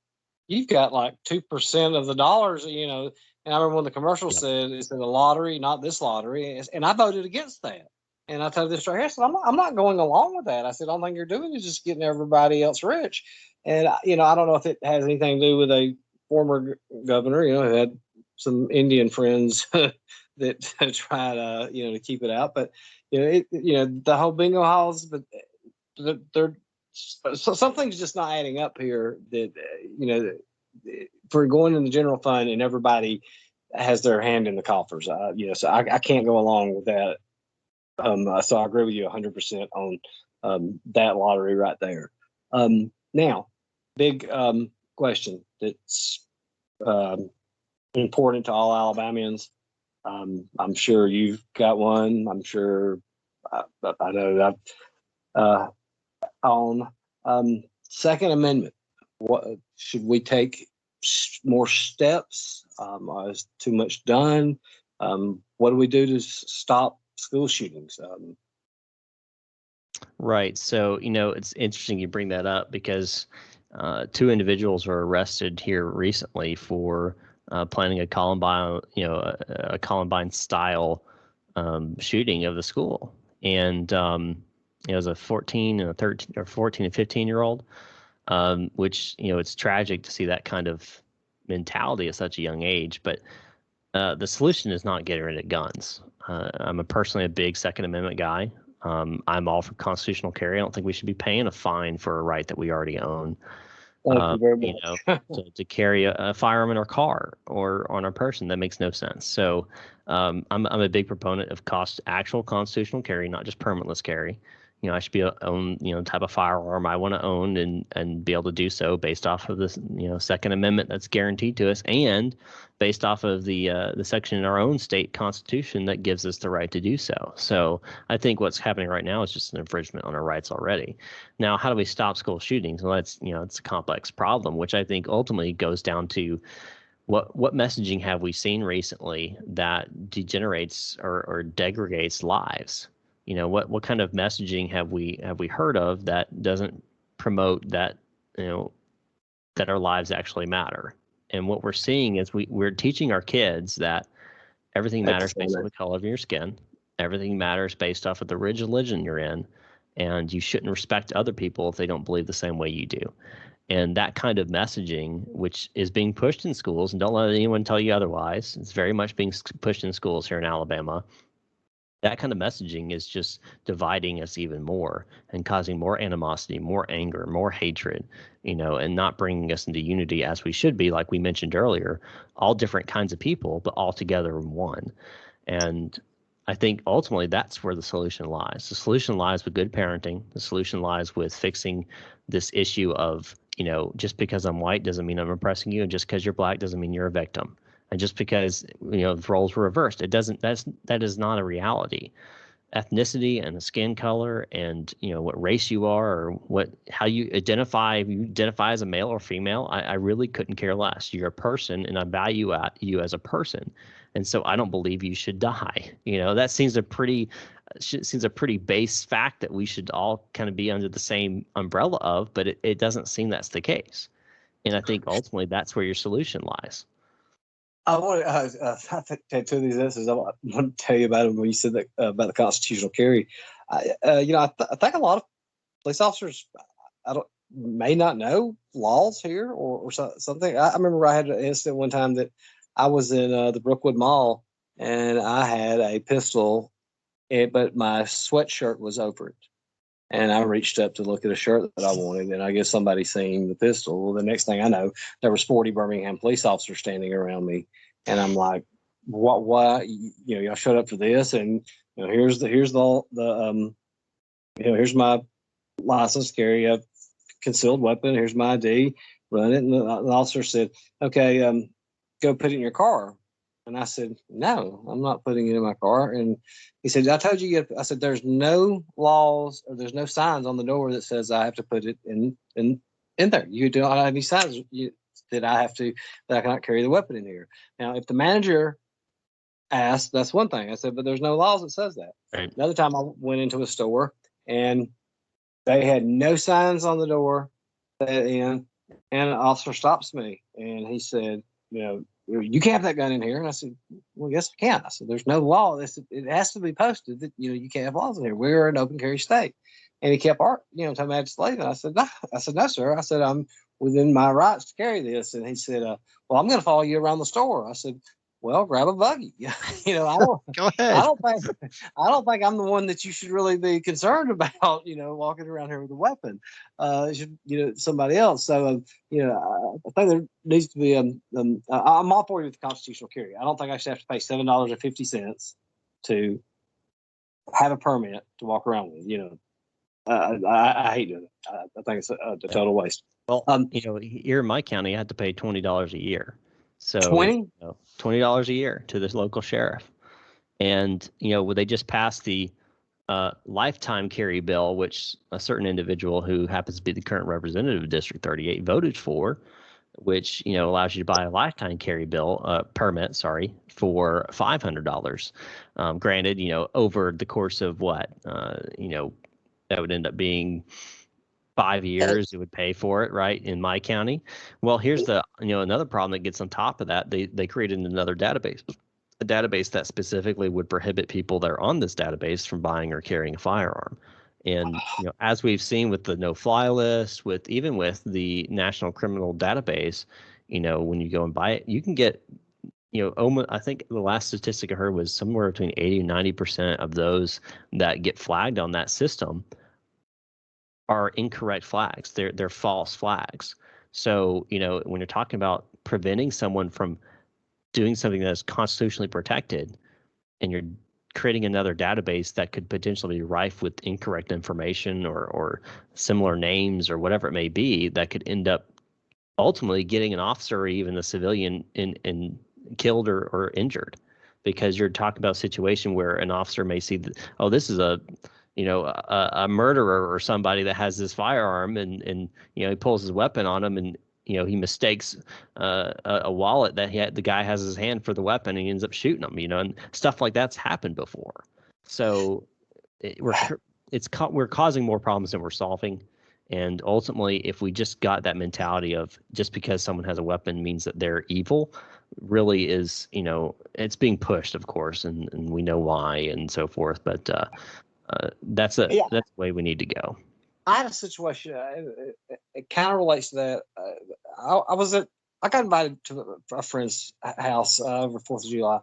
you've got like 2% of the dollars, And I remember when the commercial said it's in the lottery, not this lottery, and I voted against that. And I told this right here, I said, I'm not going along with that. I said, all thing you're doing is just getting everybody else rich. And I don't know if it has anything to do with a former governor, who had some Indian friends that try to, to keep it out. But, the whole bingo halls, but they're so something's just not adding up here that, for going in the general fund and everybody has their hand in the coffers. So I can't go along with that. So I agree with you 100% on that lottery right there. Now, big question that's important to all Alabamians. I'm sure you've got one. I'm sure I know that on Second Amendment. What should we take more steps? Is too much done? What do we do to stop school shootings? Right. So, it's interesting you bring that up because two individuals were arrested here recently for planning a Columbine, a Columbine style shooting of the school. And it was a 14 and a 13 or 14 and 15-year-old, which, it's tragic to see that kind of mentality at such a young age. But the solution is not getting rid of guns. I'm personally a big Second Amendment guy. I'm all for constitutional carry. I don't think we should be paying a fine for a right that we already own. Thank you very much. To carry a firearm in our car or on our person, that makes no sense. So I'm a big proponent of actual constitutional carry, not just permitless carry. I should be own, type of firearm I want to own and be able to do so based off of this, Second Amendment that's guaranteed to us, and based off of the section in our own state constitution that gives us the right to do so. So I think what's happening right now is just an infringement on our rights already. Now, how do we stop school shootings? Well, that's, it's a complex problem, which I think ultimately goes down to what messaging have we seen recently that degenerates or degrades lives? What kind of messaging have we heard of that doesn't promote that, that our lives actually matter? And what we're seeing is we're teaching our kids that everything matters based on the color of your skin. Everything matters based off of the religion you're in, and you shouldn't respect other people if they don't believe the same way you do. And that kind of messaging, which is being pushed in schools, and don't let anyone tell you otherwise, it's very much being pushed in schools here in Alabama. That kind of messaging is just dividing us even more and causing more animosity, more anger, more hatred, and not bringing us into unity as we should be, like we mentioned earlier, all different kinds of people, but all together in one. And I think ultimately that's where the solution lies. The solution lies with good parenting. The solution lies with fixing this issue of, just because I'm white doesn't mean I'm oppressing you, and just because you're black doesn't mean you're a victim. And just because, the roles were reversed, that is not a reality. Ethnicity and the skin color and, what race you are, or how you identify as a male or female, I really couldn't care less. You're a person, and I value you as a person. And so I don't believe you should die. That seems a pretty base fact that we should all kind of be under the same umbrella of, but it doesn't seem that's the case. And I think ultimately that's where your solution lies. I want to take two of these answers. I want to tell you about them when you said that about the constitutional carry. I think a lot of police officers may not know laws here or something. I remember I had an incident one time that I was in the Brookwood Mall and I had a pistol, but my sweatshirt was over it. And I reached up to look at a shirt that I wanted, and I guess somebody seen the pistol. Well, the next thing I know, there was 40 Birmingham police officers standing around me, and I'm like, "What? Why? Y'all showed up for this?" And here's my license to carry a concealed weapon. Here's my ID. Run it, and the officer said, "Okay, go put it in your car." And I said, "No, I'm not putting it in my car." And he said, "I told you." I said, "There's no laws or there's no signs on the door that says I have to put it in there. You don't have any signs that I cannot carry the weapon in here." Now, if the manager asked, that's one thing. I said, "But there's no laws that says that." Right. Another time I went into a store and they had no signs on the door and an officer stops me and he said, "You can't have that gun in here." And I said, "Well, yes, I can." I said, "There's no law. It has to be posted that, you can't have laws in here. We're an open carry state." And he kept, telling me I had to leave. And I said, "No." I said, "No, sir." I said, "I'm within my rights to carry this." And he said, "Well, I'm going to follow you around the store." I said, "Well, grab a buggy." I don't, Go ahead. I don't think I'm the one that you should really be concerned about, walking around here with a weapon. It should, somebody else. So, I think there needs to be, I'm all for you with the constitutional carry. I don't think I should have to pay $7.50 to have a permit to walk around with, I hate doing it. I think it's a total waste. Well, here in my county, I had to pay $20 a year. So 20? $20 a year to this local sheriff. And, they just passed the lifetime carry bill, which a certain individual who happens to be the current representative of District 38 voted for, which, allows you to buy a lifetime carry permit, for $500. Granted, over the course of what, that would end up being 5 years, it would pay for it, right, in my county. Well, here's another problem that gets on top of that. They created another database, a database that specifically would prohibit people that are on this database from buying or carrying a firearm. And as we've seen with the no-fly list, even with the National Criminal Database, when you go and buy it, you can get, almost, I think the last statistic I heard was somewhere between 80 and 90% of those that get flagged on that system are incorrect flags. They're false flags. So, when you're talking about preventing someone from doing something that is constitutionally protected, and you're creating another database that could potentially be rife with incorrect information or similar names or whatever it may be that could end up ultimately getting an officer or even a civilian in killed or injured, because you're talking about a situation where an officer may see that, oh, this is a murderer or somebody that has this firearm, and he pulls his weapon on him, and he mistakes a wallet that the guy has his hand for the weapon, and he ends up shooting him, and stuff like that's happened before. So we're causing more problems than we're solving. And ultimately, if we just got that mentality of just because someone has a weapon means that they're evil, really is, it's being pushed, of course, and we know why and so forth. But that's the way we need to go. I had a situation. It kind of relates to that. I got invited to a friend's house over 4th of July,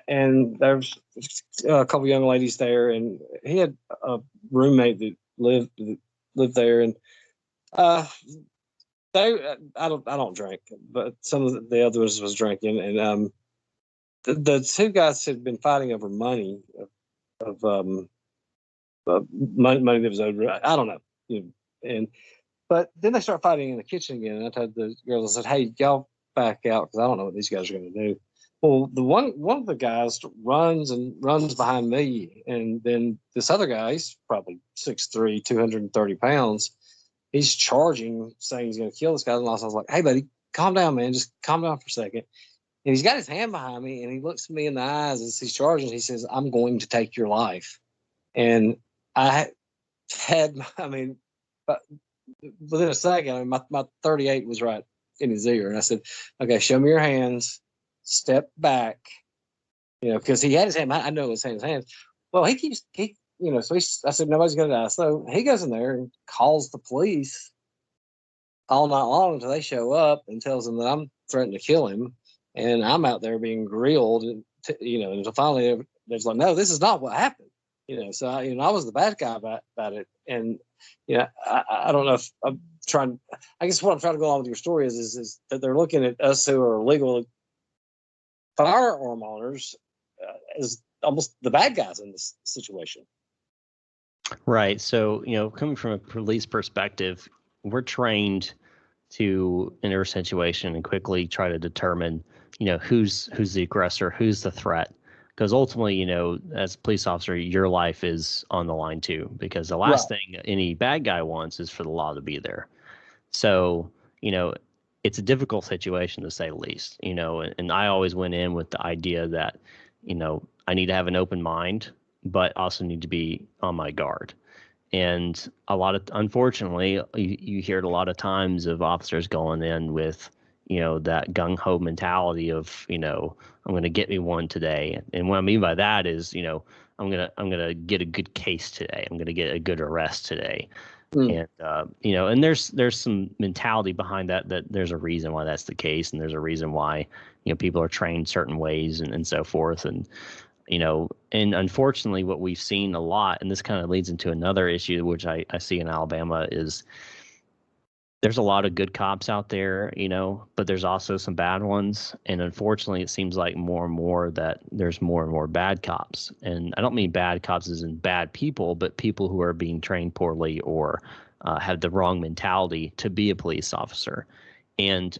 and there's a couple young ladies there, and he had a roommate that lived there, and I don't drink, but some of the others was drinking, and the two guys had been fighting over money of money that was owed. I don't know, but then they start fighting in the kitchen again, and I told the girls, I said, "Hey, y'all back out, because I don't know what these guys are going to do." Well, the one of the guys runs behind me, and then this other guy, he's probably 6'3", 230 pounds. He's charging, saying he's going to kill this guy. And I was like, "Hey, buddy, calm down, man. Just calm down for a second." And he's got his hand behind me, and he looks me in the eyes as he's charging. He says, "I'm going to take your life." And I had, but within a second, my 38 was right in his ear. And I said, "Okay, show me your hands. Step back." Because he had his hand. I know it was in his hands. Well, so I said, "Nobody's going to die." So he goes in there and calls the police all night long until they show up and tells them that I'm threatening to kill him. And I'm out there being grilled, and finally there's like, "No, this is not what happened." So I was the bad guy about it. And, I don't know if I'm trying, I guess what I'm trying to go on with your story is that they're looking at us who are legal firearm owners as almost the bad guys in this situation. Right. So, coming from a police perspective, we're trained to enter a situation and quickly try to determine, who's the aggressor, who's the threat. Because ultimately, as a police officer, your life is on the line too, because the last thing any bad guy wants is for the law to be there. So, it's a difficult situation to say the least, and I always went in with the idea that, I need to have an open mind, but also need to be on my guard. And unfortunately, you hear it a lot of times of officers going in with, that gung-ho mentality of, I'm going to get me one today. And what I mean by that is, I'm going to get a good case today. I'm going to get a good arrest today. And, and there's some mentality behind that there's a reason why that's the case. And there's a reason why, people are trained certain ways and so forth. And, and unfortunately what we've seen a lot, and this kind of leads into another issue, which I see in Alabama, is there's a lot of good cops out there, but there's also some bad ones. And unfortunately, it seems like more and more that there's more and more bad cops. And I don't mean bad cops as in bad people, but people who are being trained poorly or have the wrong mentality to be a police officer. And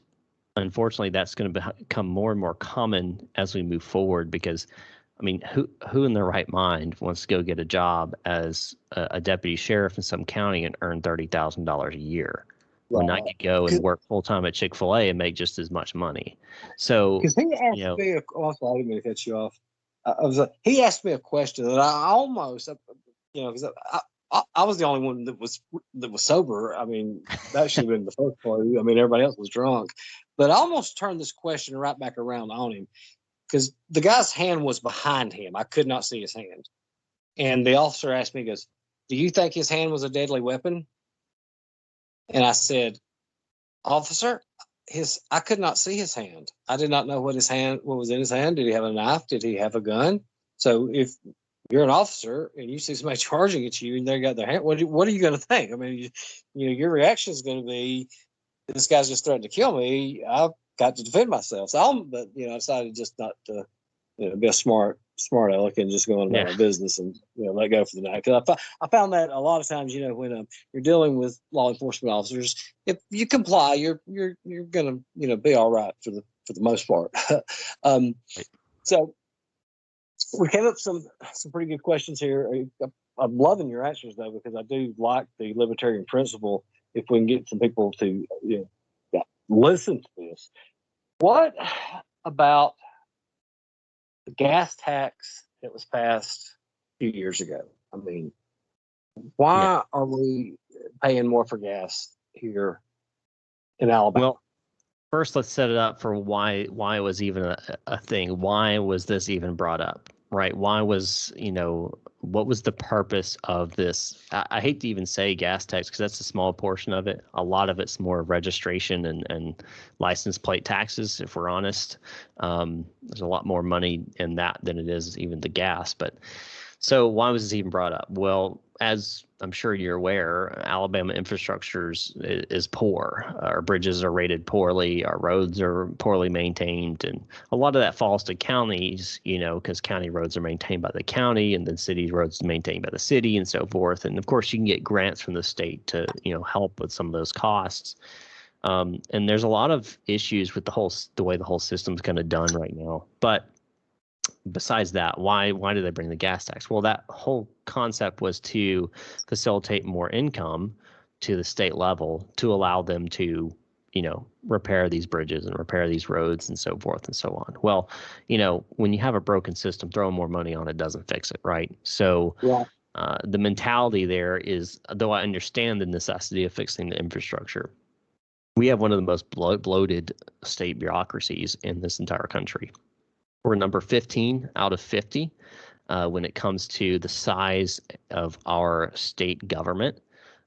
unfortunately, that's going to become more and more common as we move forward, because who in their right mind wants to go get a job as a deputy sheriff in some county and earn $30,000 a year? When I could go and work full time at Chick-fil-A and make just as much money. So, because he asked me, I didn't mean to cut you off. He asked me a question that I almost, because I was the only one that was sober. That should have been the first part. Everybody else was drunk, but I almost turned this question right back around on him, because the guy's hand was behind him. I could not see his hand, and the officer asked me, he goes, "Do you think his hand was a deadly weapon?" And I said, "Officer, I could not see his hand. I did not know what was in his hand. Did he have a knife? Did he have a gun?" So if you're an officer and you see somebody charging at you and they got their hand, what are you going to think? Your reaction is going to be, "This guy's just threatened to kill me. I've got to defend myself." So I decided just not to, be a smart smart aleck and just going about my business and let go for the night. Because I found that a lot of times, when you're dealing with law enforcement officers, if you comply, you're gonna be all right for the most part. So we came up some pretty good questions here. I'm loving your answers though, because I do like the libertarian principle. If we can get some people to listen to this, what about the gas tax that was passed a few years ago? I mean, why are we paying more for gas here in Alabama? Well, first, let's set it up for why it was even a thing. Why was this even brought up, right? Why was, what was the purpose of this? I hate to even say gas tax because that's a small portion of it. A lot of it's more registration and license plate taxes, if we're honest. There's a lot more money in that than it is even the gas. But so why was this even brought up? Well, as I'm sure you're aware, Alabama infrastructure is poor. Our bridges are rated poorly. Our roads are poorly maintained. And a lot of that falls to counties, because county roads are maintained by the county and then city roads are maintained by the city and so forth. And of course, you can get grants from the state to, help with some of those costs. And there's a lot of issues with the way the whole system's kind of done right now. But besides that, why did they bring the gas tax? Well, that whole concept was to facilitate more income to the state level to allow them to, repair these bridges and repair these roads and so forth and so on. Well, when you have a broken system, throwing more money on it doesn't fix it, right? So the mentality there is, though I understand the necessity of fixing the infrastructure, we have one of the most bloated state bureaucracies in this entire country. We're number 15 out of 50 when it comes to the size of our state government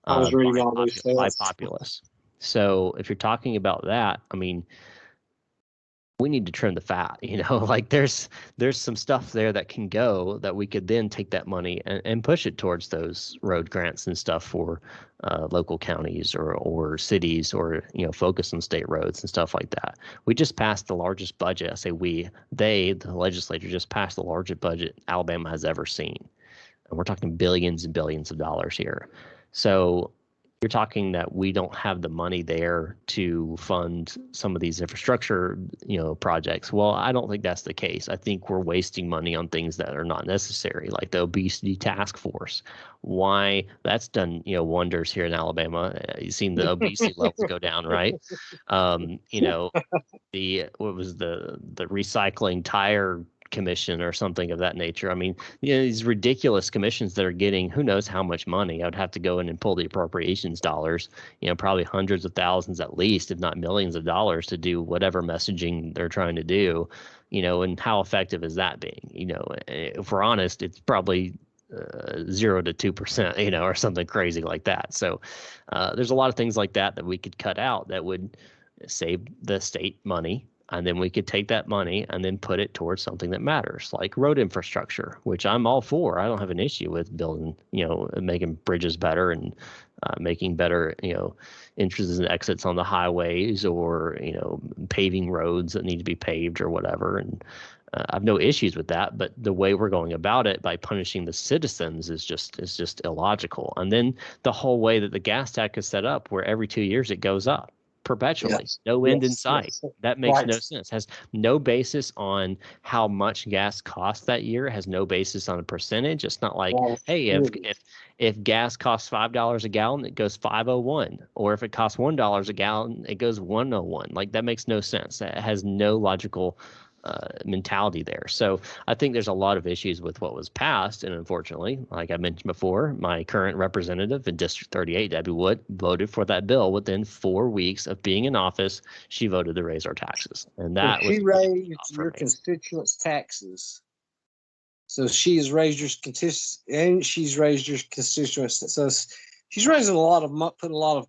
by populace. So if you're talking about that, I mean, we need to trim the fat, like there's some stuff there that can go that we could then take that money and push it towards those road grants and stuff for local counties or cities or, focus on state roads and stuff like that. We just passed the largest budget. I say the legislature just passed the largest budget Alabama has ever seen. And we're talking billions and billions of dollars here. So you're talking that we don't have the money there to fund some of these infrastructure, projects. Well, I don't think that's the case. I think we're wasting money on things that are not necessary, like the obesity task force. Why that's done, wonders here in Alabama. You've seen the obesity levels go down, right? What was the recycling tire commission or something of that nature. I mean, these ridiculous commissions that are getting who knows how much money. I would have to go in and pull the appropriations dollars, probably hundreds of thousands at least, if not millions of dollars to do whatever messaging they're trying to do, and how effective is that being? If we're honest, it's probably 0 to 2%, or something crazy like that. So there's a lot of things like that we could cut out that would save the state money. And then we could take that money and then put it towards something that matters, like road infrastructure, which I'm all for. I don't have an issue with building, making bridges better and making better, entrances and exits on the highways or, paving roads that need to be paved or whatever. And I have no issues with that. But the way we're going about it by punishing the citizens is just illogical. And then the whole way that the gas tax is set up, where every 2 years it goes up perpetually, no end in sight. That makes no sense. Has no basis on how much gas costs that year. It has no basis on a percentage. It's not like, hey, if gas costs $5 a gallon, it goes 5.01, or if it costs $1 a gallon, it goes 1.01. Like that makes no sense. That has no logical mentality there. So I think there's a lot of issues with what was passed. And unfortunately, like I mentioned before, my current representative in District 38, Debbie Wood, voted for that bill. Within 4 weeks of being in office, she voted to raise our taxes. And that she raised your constituents' taxes. So she's raised your constituents. So she's raising putting a lot of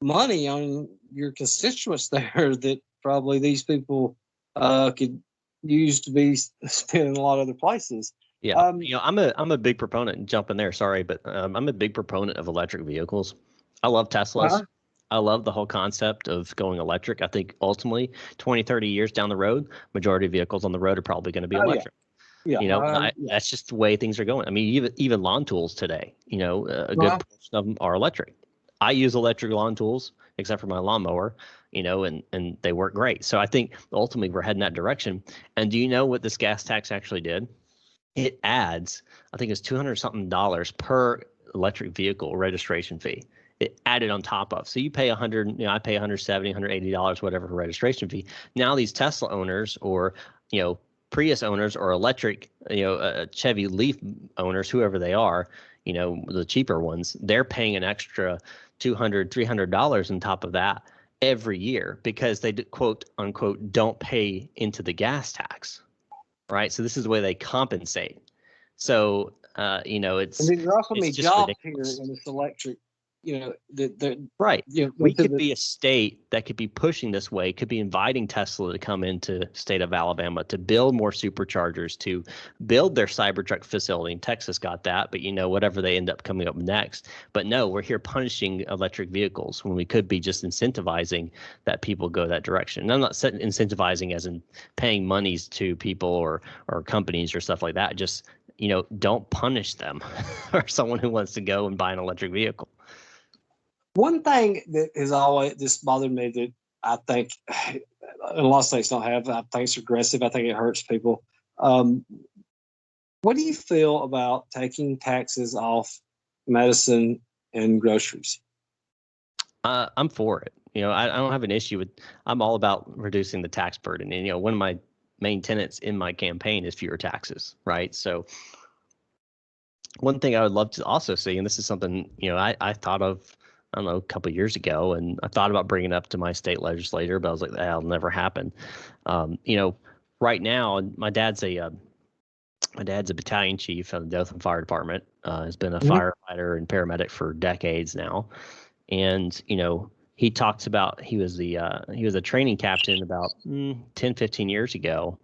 money on your constituents there that probably these people could used to be spent in a lot of other places. Yeah, I'm a big proponent. And jump in there, sorry, but I'm a big proponent of electric vehicles. I love Teslas. I love the whole concept of going electric. I think ultimately 20, 30 years down the road, majority of vehicles on the road are probably going to be electric. Yeah, That's just the way things are going. I mean, even lawn tools today, a good well, portion of them are electric. I use electric lawn tools, except for my lawnmower, and they work great. So I think ultimately we're heading that direction. And do you know what this gas tax actually did? It adds, I think it's $200 something per electric vehicle registration fee. It added on top of. So you pay 100, I pay 170, $180, whatever for registration fee. Now these Tesla owners or, Prius owners or electric, Chevy Leaf owners, whoever they are, the cheaper ones, they're paying an extra $200, $300 on top of that every year because they quote unquote don't pay into the gas tax. Right. So this is the way they compensate. So, and then there also it's be just jobs ridiculous. here in this electric, that Right. you know, We to could the, be a state that could be pushing this way, could be inviting Tesla to come into state of Alabama to build more superchargers, to build their Cybertruck facility. And Texas got that, but whatever they end up coming up next. But no, we're here punishing electric vehicles when we could be just incentivizing that people go that direction. And I'm not incentivizing as in paying monies to people or companies or stuff like that. Just, don't punish them or someone who wants to go and buy an electric vehicle. one thing that has always just bothered me that I think a lot of states don't have, I think it's aggressive. I think it hurts people. What do you feel about taking taxes off medicine and groceries? I'm for it. I don't have an issue with. I'm all about reducing the tax burden, and one of my main tenets in my campaign is fewer taxes. Right. So one thing I would love to also see, and this is something I thought of, I don't know, a couple of years ago, and I thought about bringing it up to my state legislator, but I was like, that'll never happen. Right now, my dad's a battalion chief of the Dothan Fire Department. Has been a firefighter and paramedic for decades now, and he talks about he was a training captain about 10, 15 years ago,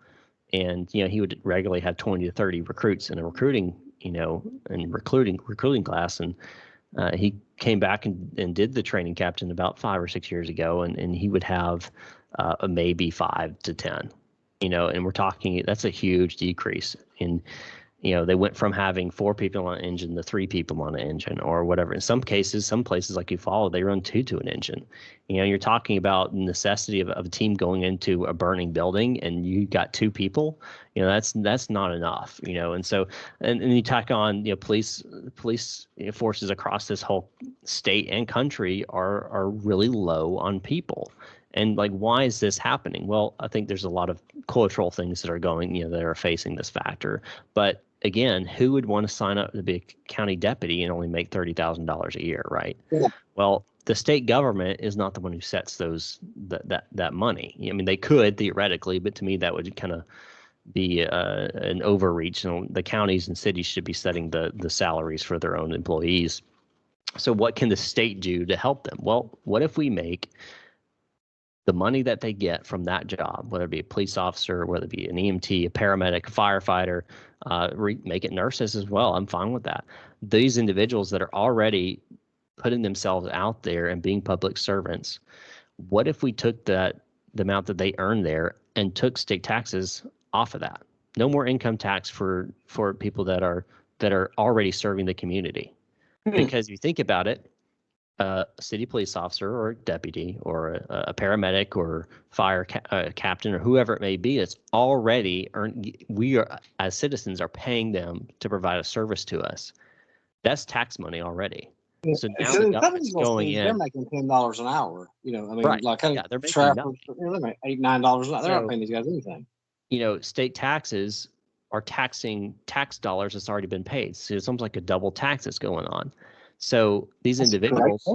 and he would regularly have 20 to 30 recruits in a recruiting class, and he came back and did the training captain about 5 or 6 years ago, and he would have maybe 5 to 10, and we're talking, that's a huge decrease in. They went from having 4 people on an engine to 3 people on an engine or whatever. In some cases, some places like Eufaula, they run 2 to an engine. You're talking about the necessity of a team going into a burning building and you got 2 people. That's not enough. And so and you tack on police forces across this whole state and country are really low on people. And like, why is this happening? Well, I think there's a lot of cultural things that are going, that are facing this factor. But again, who would want to sign up to be a county deputy and only make $30,000 a year, right? Yeah. Well, the state government is not the one who sets that money. I mean, they could theoretically, but to me, that would kind of be an overreach. The counties and cities should be setting the salaries for their own employees. So what can the state do to help them? Well, what if we make the money that they get from that job, whether it be a police officer, whether it be an EMT, a paramedic, a firefighter, make it nurses as well. I'm fine with that. These individuals that are already putting themselves out there and being public servants, what if we took the amount that they earn there and took state taxes off of that? No more income tax for people that are already serving the community. Because if you think about it, a city police officer or a deputy or a paramedic or fire captain or whoever it may be, it's already earned. We are, as citizens, are paying them to provide a service to us. That's tax money already. So now the government's going in. They're making $10 an hour. I mean, right? Like yeah, they're making nothing. They're making $8-9 an hour. They're not paying these guys anything. State taxes are taxing tax dollars that's already been paid. So it's almost like a double tax that's going on. So these individuals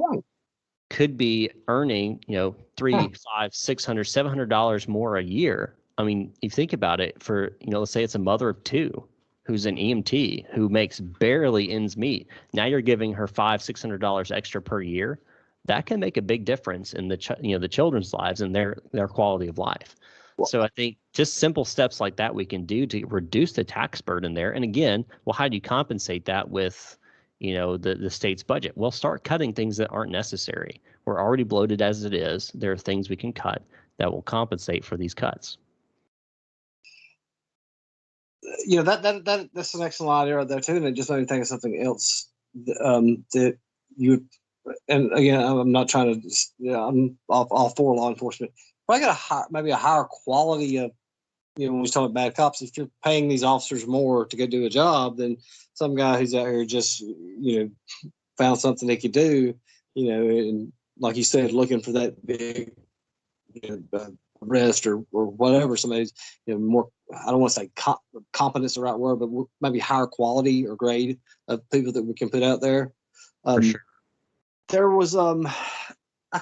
could be earning, $300, $500, $600, $700 more a year. I mean, you think about it for, let's say it's a mother of 2 who's an EMT who makes barely ends meet. Now you're giving her $500, $600 extra per year. That can make a big difference in the children's lives and their quality of life. So I think just simple steps like that we can do to reduce the tax burden there. And again, well, how do you compensate that with the state's budget? Well, start cutting things that aren't necessary. We're already bloated as it is. There are things we can cut that will compensate for these cuts. that's an excellent idea right there too, and it just made me think of something else that you. And again, I'm not trying to. I'm all for law enforcement. But I got maybe a higher quality of, when we talk about bad cops. If you're paying these officers more to go do a job than some guy who's out here just found something they could do, and like you said, looking for that big arrest or whatever. Somebody's more, I don't want to say competence is the right word, but maybe higher quality or grade of people that we can put out there. For sure. There was I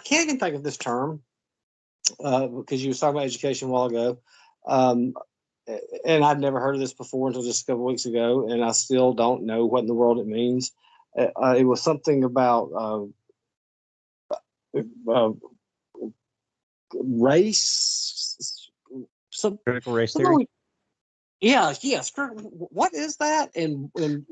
can't even think of this term because you were talking about education a while ago, and I'd never heard of this before until just a couple of weeks ago, and I still don't know what in the world it means. It was something about race, critical race theory. Yes. What is that? And can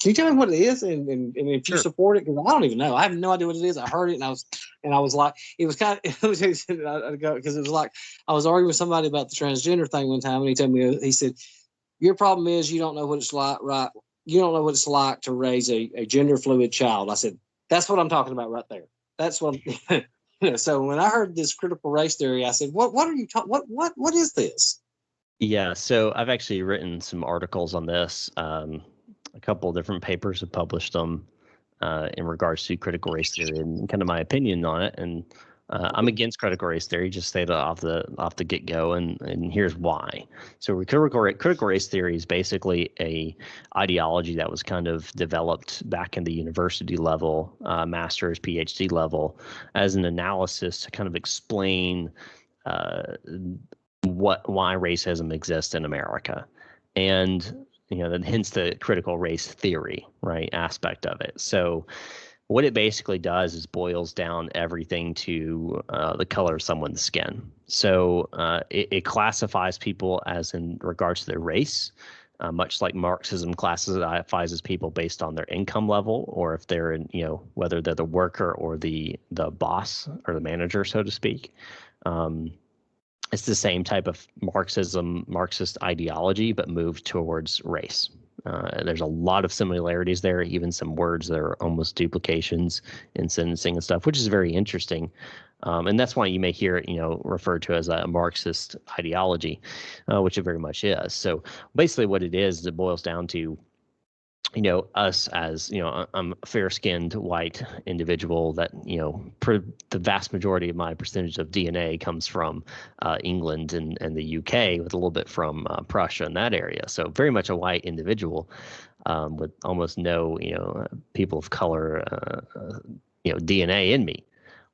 you tell me what it is? And if you support it, because I don't even know. I have no idea what it is. I heard it and I was like, it was kind of, because it was like I was arguing with somebody about the transgender thing one time, and he told me, he said, your problem is you don't know what it's like, right? You don't know what it's like to raise a gender fluid child. I said, that's what I'm talking about right there. That's what. So when I heard this critical race theory, I said, what are you talking? What is this? Yeah, so I've actually written some articles on this. A couple of different papers have published them in regards to critical race theory and kind of my opinion on it. And I'm against critical race theory, just say that off the get go, and here's why. So critical race theory is basically a ideology that was kind of developed back in the university level, master's, PhD level, as an analysis to kind of explain why racism exists in America, and then hence the critical race theory, right, aspect of it. So what it basically does is boils down everything to the color of someone's skin. So it classifies people as in regards to their race, much like Marxism classifies people based on their income level, or if they're in, whether they're the worker or the boss or the manager, so to speak. It's the same type of Marxist ideology, but moved towards race. There's a lot of similarities there, even some words that are almost duplications in sentencing and stuff, which is very interesting. And that's why you may hear it, referred to as a Marxist ideology, which it very much is. So basically what it is, it boils down to, us as, I'm a fair-skinned white individual that, the vast majority of my percentage of DNA comes from England and the UK, with a little bit from Prussia and that area. So very much a white individual with almost no, people of color, DNA in me.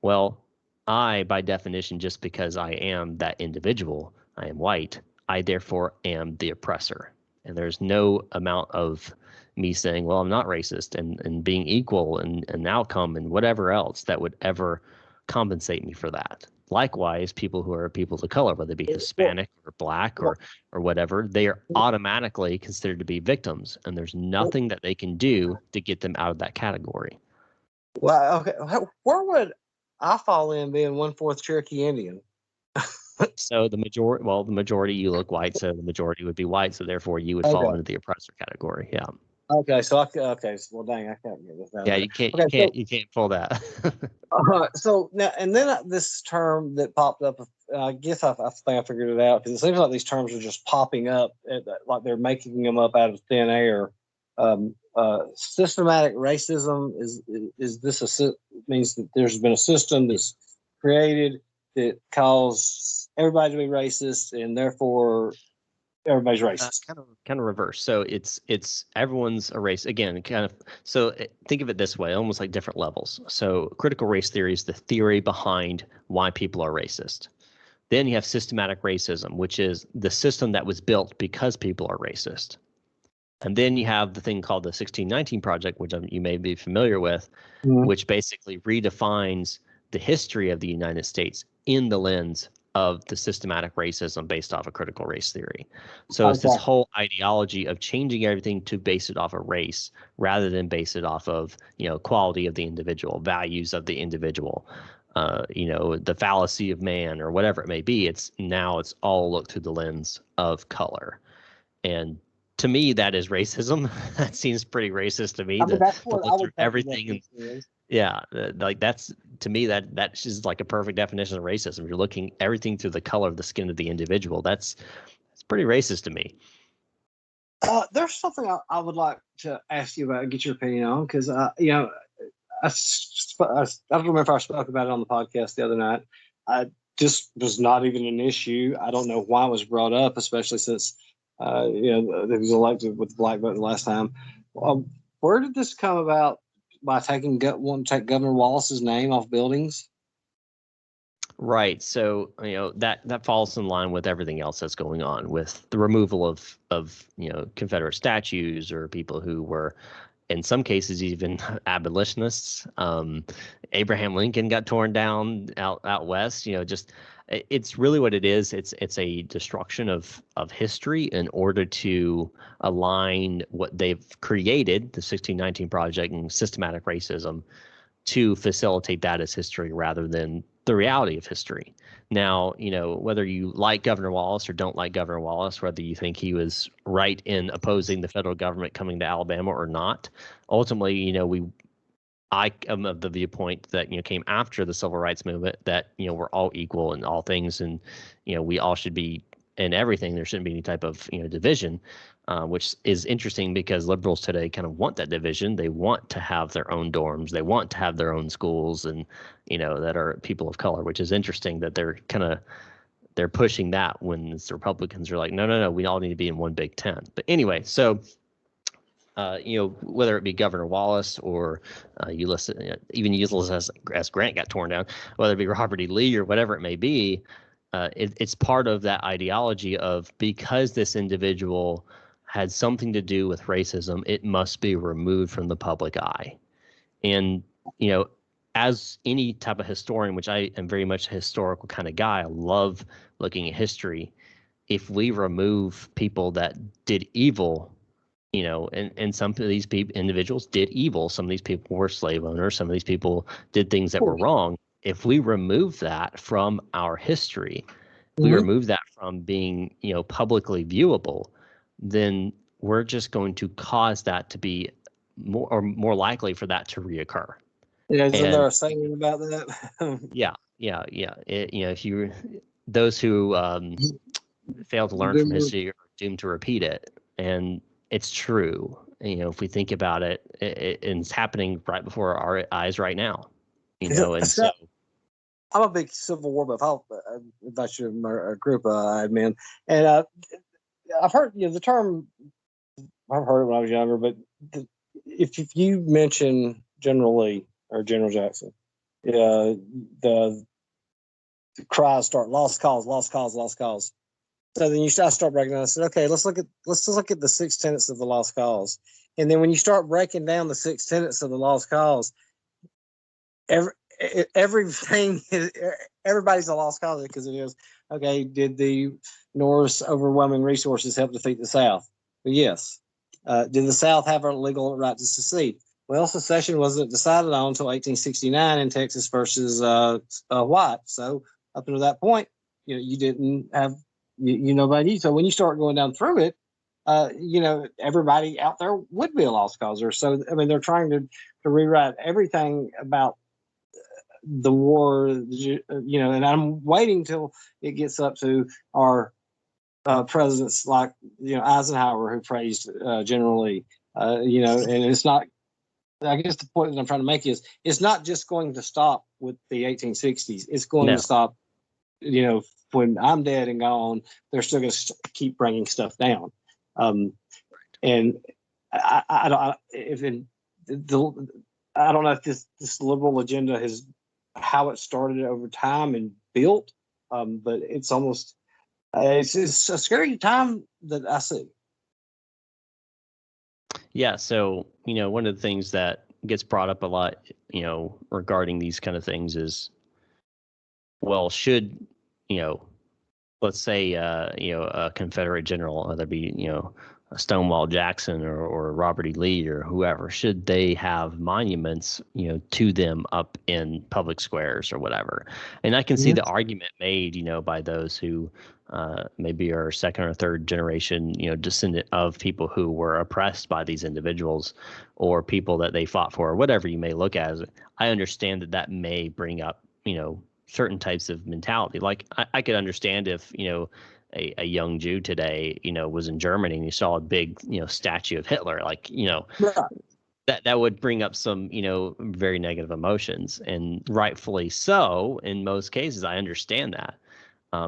Well, I, by definition, just because I am that individual, I am white, I therefore am the oppressor. And there's no amount of me saying, well, I'm not racist and being equal and an outcome and whatever else that would ever compensate me for that. Likewise, people who are people of color, whether they be Hispanic or black or whatever, they are automatically considered to be victims, and there's nothing that they can do to get them out of that category. Well, okay, where would I fall in being 1/4 Cherokee Indian? So the majority, you look white, so the majority would be white, so therefore you would fall into the oppressor category. Yeah. Okay, so well, dang, I can't get this out. Yeah, you can't pull that. So now, and then this term that popped up, I guess I think I figured it out, because it seems like these terms are just popping up, like they're making them up out of thin air. Systematic racism is this means that there's been a system that's created that caused everybody to be racist, and therefore everybody's racist. Kind of reverse. So it's everyone's a race again. So think of it this way, almost like different levels. So critical race theory is the theory behind why people are racist. Then you have systematic racism, which is the system that was built because people are racist. And then you have the thing called the 1619 Project, which you may be familiar with, which basically redefines the history of the United States in the lens of the systematic racism based off of critical race theory. So it's this whole ideology of changing everything to base it off of race rather than base it off of, quality of the individual, values of the individual. the fallacy of man or whatever it may be. It's all looked through the lens of color. And to me, that is racism. That seems pretty racist to me, I mean, that's to what I look through would think the everything. And definition is. yeah, like that's, to me, that's just like a perfect definition of racism. You're looking everything through the color of the skin of the individual. That's pretty racist to me. There's something I would like to ask you about and get your opinion on, because I don't remember if I spoke about it on the podcast the other night. I just was not even an issue. I don't know why it was brought up, especially since it was elected with the black vote the last time. Where did this come about by wanting to take Governor Wallace's name off buildings? Right. So, that falls in line with everything else that's going on with the removal of Confederate statues, or people who were, in some cases, even abolitionists. Abraham Lincoln got torn down out west. It's really what it is. It's a destruction of history in order to align what they've created, the 1619 Project and systematic racism, to facilitate that as history rather than the reality of history. Now, whether you like Governor Wallace or don't like Governor Wallace, whether you think he was right in opposing the federal government coming to Alabama or not, ultimately, I am of the viewpoint that, came after the civil rights movement, that, we're all equal in all things, and, we all should be in everything. There shouldn't be any type of, division, which is interesting because liberals today kind of want that division. They want to have their own dorms. They want to have their own schools, and, that are people of color, which is interesting that they're pushing that when the Republicans are like, no, we all need to be in one big tent. But anyway, so whether it be Governor Wallace or even Ulysses S. Grant got torn down, whether it be Robert E. Lee or whatever it may be, it's part of that ideology of, because this individual had something to do with racism, it must be removed from the public eye. And, as any type of historian, which I am very much a historical kind of guy, I love looking at history. If we remove people that did evil, and some of these individuals did evil. Some of these people were slave owners. Some of these people did things that were wrong. If we remove that from our history, we remove that from being, publicly viewable, then we're just going to cause that to be more likely for that to reoccur. Yeah, isn't there a saying about that? Yeah. Those who fail to learn from history are doomed to repeat it. And it's true. If we think about it, it's happening right before our eyes right now. And so I'm a big Civil War buff. I'll invite you to a group admin, and I've heard the term. I've heard it when I was younger, but if you mention General Lee or General Jackson, the cries start: lost cause, lost cause, lost cause. So then I start breaking down. I said, okay, let's just look at the 6 tenets of the lost cause. And then when you start breaking down the 6 tenets of the lost cause, everything everybody's a lost cause, because it is okay. Did the North's overwhelming resources help defeat the South? Well, yes. Did the South have a legal right to secede? Well, secession wasn't decided on until 1869 in Texas versus White. So up until that point, you didn't have nobody. So when you start going down through it, everybody out there would be a lost causer. So I mean, they're trying to rewrite everything about the war, and I'm waiting till it gets up to our presidents like Eisenhower, who praised General Lee. And it's not. I guess the point that I'm trying to make is it's not just going to stop with the 1860s. It's going to stop. When I'm dead and gone, they're still going to keep bringing stuff down. And I don't know if this liberal agenda is how it started over time and built, but it's almost it's a scary time that I see. Yeah, so one of the things that gets brought up a lot, regarding these kind of things is, well, should let's say a Confederate general, whether it be Stonewall Jackson or Robert E. Lee or whoever? Should they have monuments, to them up in public squares or whatever? And I can see the argument made, by those who maybe are second or third generation, descendant of people who were oppressed by these individuals or people that they fought for, or whatever you may look at it. I understand that may bring up, certain types of mentality. Like I could understand if, a young Jew today, was in Germany and you saw a big, statue of Hitler, like, Right. that would bring up some, very negative emotions, and rightfully so in most cases. I understand that.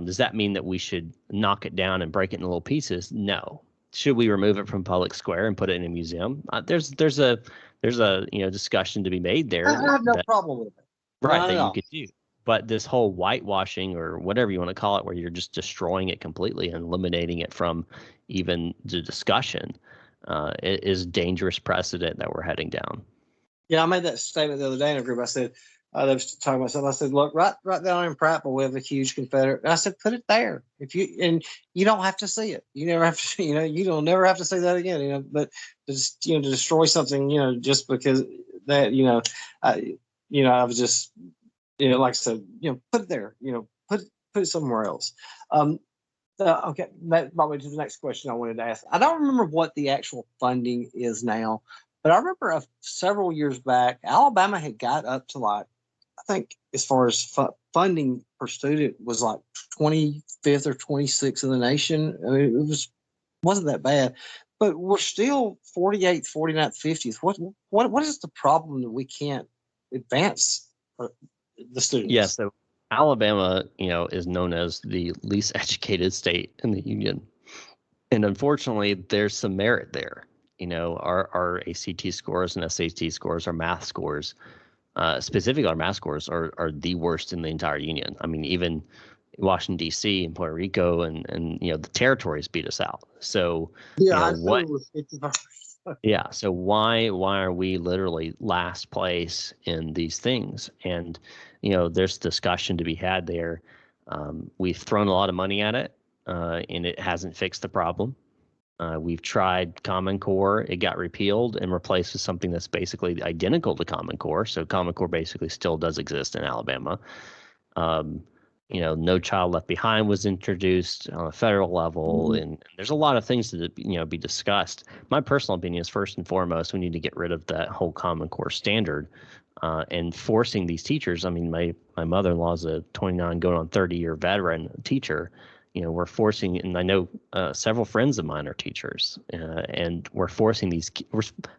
Does that mean that we should knock it down and break it into little pieces? No. Should we remove it from public square and put it in a museum? There's a discussion to be made there. I have no problem with it. Right, that you could do. But this whole whitewashing or whatever you want to call it, where you're just destroying it completely and eliminating it from even the discussion, it is dangerous precedent that we're heading down. Yeah, I made that statement the other day in a group. I said, they was talking about something. I said, look, right down in Prattville, we have a huge Confederate. And I said, put it there. And you don't have to see it. You never have to, you'll never have to see that again, but just, to destroy something, just because that, I was just, like I said, put it there, put it somewhere else. Okay, that brought me to the next question I wanted to ask. I don't remember what the actual funding is now, but I remember several years back, Alabama had got up to I think as far as funding per student was like 25th or 26th in the nation. I mean, it wasn't that bad, but we're still 48th, 49th, 50th. What is the problem that we can't advance the students? Yeah, so Alabama, is known as the least educated state in the union. And unfortunately, there's some merit there. Our ACT scores and SAT scores, our math scores, specifically our math scores are the worst in the entire union. I mean, even Washington, D.C. and Puerto Rico and the territories beat us out. So, yeah, what? Yeah. So why are we literally last place in these things? And, there's discussion to be had there. We've thrown a lot of money at it, and it hasn't fixed the problem. We've tried Common Core. It got repealed and replaced with something that's basically identical to Common Core. So Common Core basically still does exist in Alabama. No Child Left Behind was introduced on a federal level, and there's a lot of things to be discussed. My personal opinion is, first and foremost, we need to get rid of that whole Common Core standard and forcing these teachers. I mean, my mother-in-law is a 29 going on 30-year veteran teacher. We're forcing, and I know several friends of mine are teachers, and we're forcing these.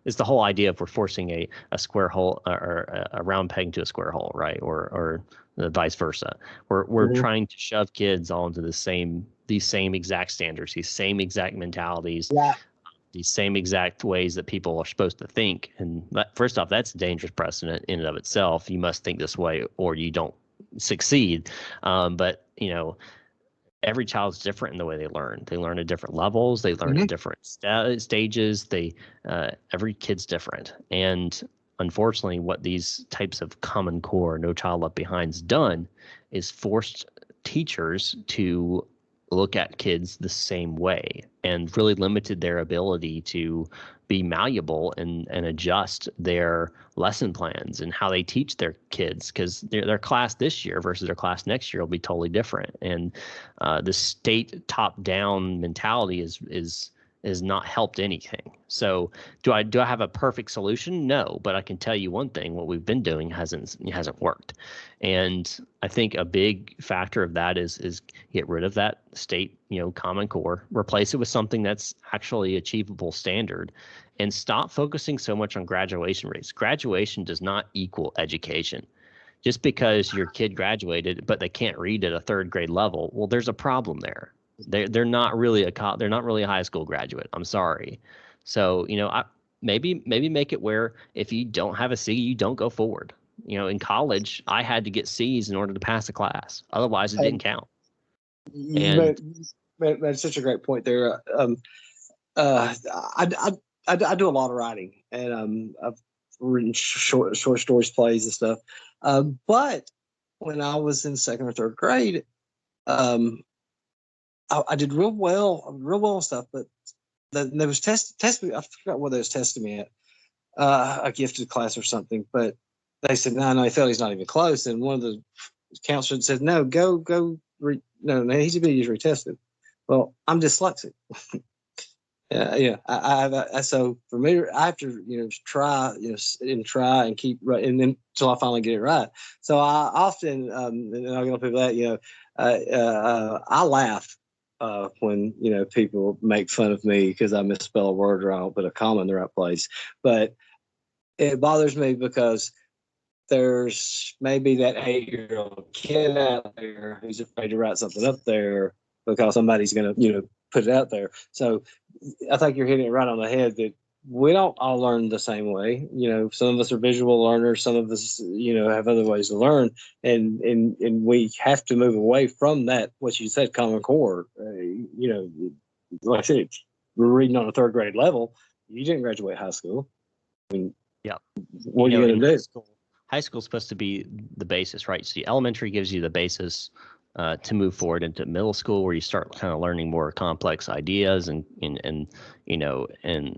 It's the whole idea of we're forcing a square hole or a round peg into a square hole, right? Or vice versa. We're trying to shove kids all into these same exact standards, these same exact mentalities, these same exact ways that people are supposed to think. And first off, that's a dangerous precedent in and of itself. You must think this way or you don't succeed. But every child's different in the way they learn. They learn at different levels. They learn at different stages. Every kid's different. And unfortunately, what these types of Common Core, No Child Left Behind's done is forced teachers to look at kids the same way and really limited their ability to be malleable and adjust their lesson plans and how they teach their kids, because their class this year versus their class next year will be totally different. And the state top-down mentality is not helped anything. So do I have a perfect solution? No, but I can tell you one thing: what we've been doing hasn't worked. And I think a big factor of that is get rid of that state, Common Core, replace it with something that's actually achievable standard, and stop focusing so much on graduation rates. Graduation does not equal education. Just because your kid graduated but they can't read at a third grade level, well, there's a problem there. They're not really a high school graduate. I'm sorry. So maybe make it where if you don't have a C, you don't go forward. In college, I had to get C's in order to pass a class. Otherwise, it didn't count. That's such a great point there. I do a lot of writing, and I've written short stories, plays, and stuff. But when I was in second or third grade, I did real well and stuff, but there was test me. I forgot what they was testing me at, a gifted class or something. But they said no, he felt he's not even close. And one of the counselors said no, go no, he's being retested. Well, I'm dyslexic. Yeah. So for me, I have to, try, and keep right, and then until I finally get it right. So I often, and I'll get people that, I laugh when people make fun of me because I misspell a word or I don't put a comma in the right place. But it bothers me because there's maybe that 8-year-old kid out there who's afraid to write something up there because somebody's going to, put it out there. So I think you're hitting it right on the head that we don't all learn the same way. Some of us are visual learners. Some of us, have other ways to learn, and we have to move away from that. What you said, Common Core. Like I said, we're reading on a third grade level. You didn't graduate high school. I mean, yeah. What are you going to do? High school is supposed to be the basis, right? So elementary gives you the basis to move forward into middle school, where you start kind of learning more complex ideas and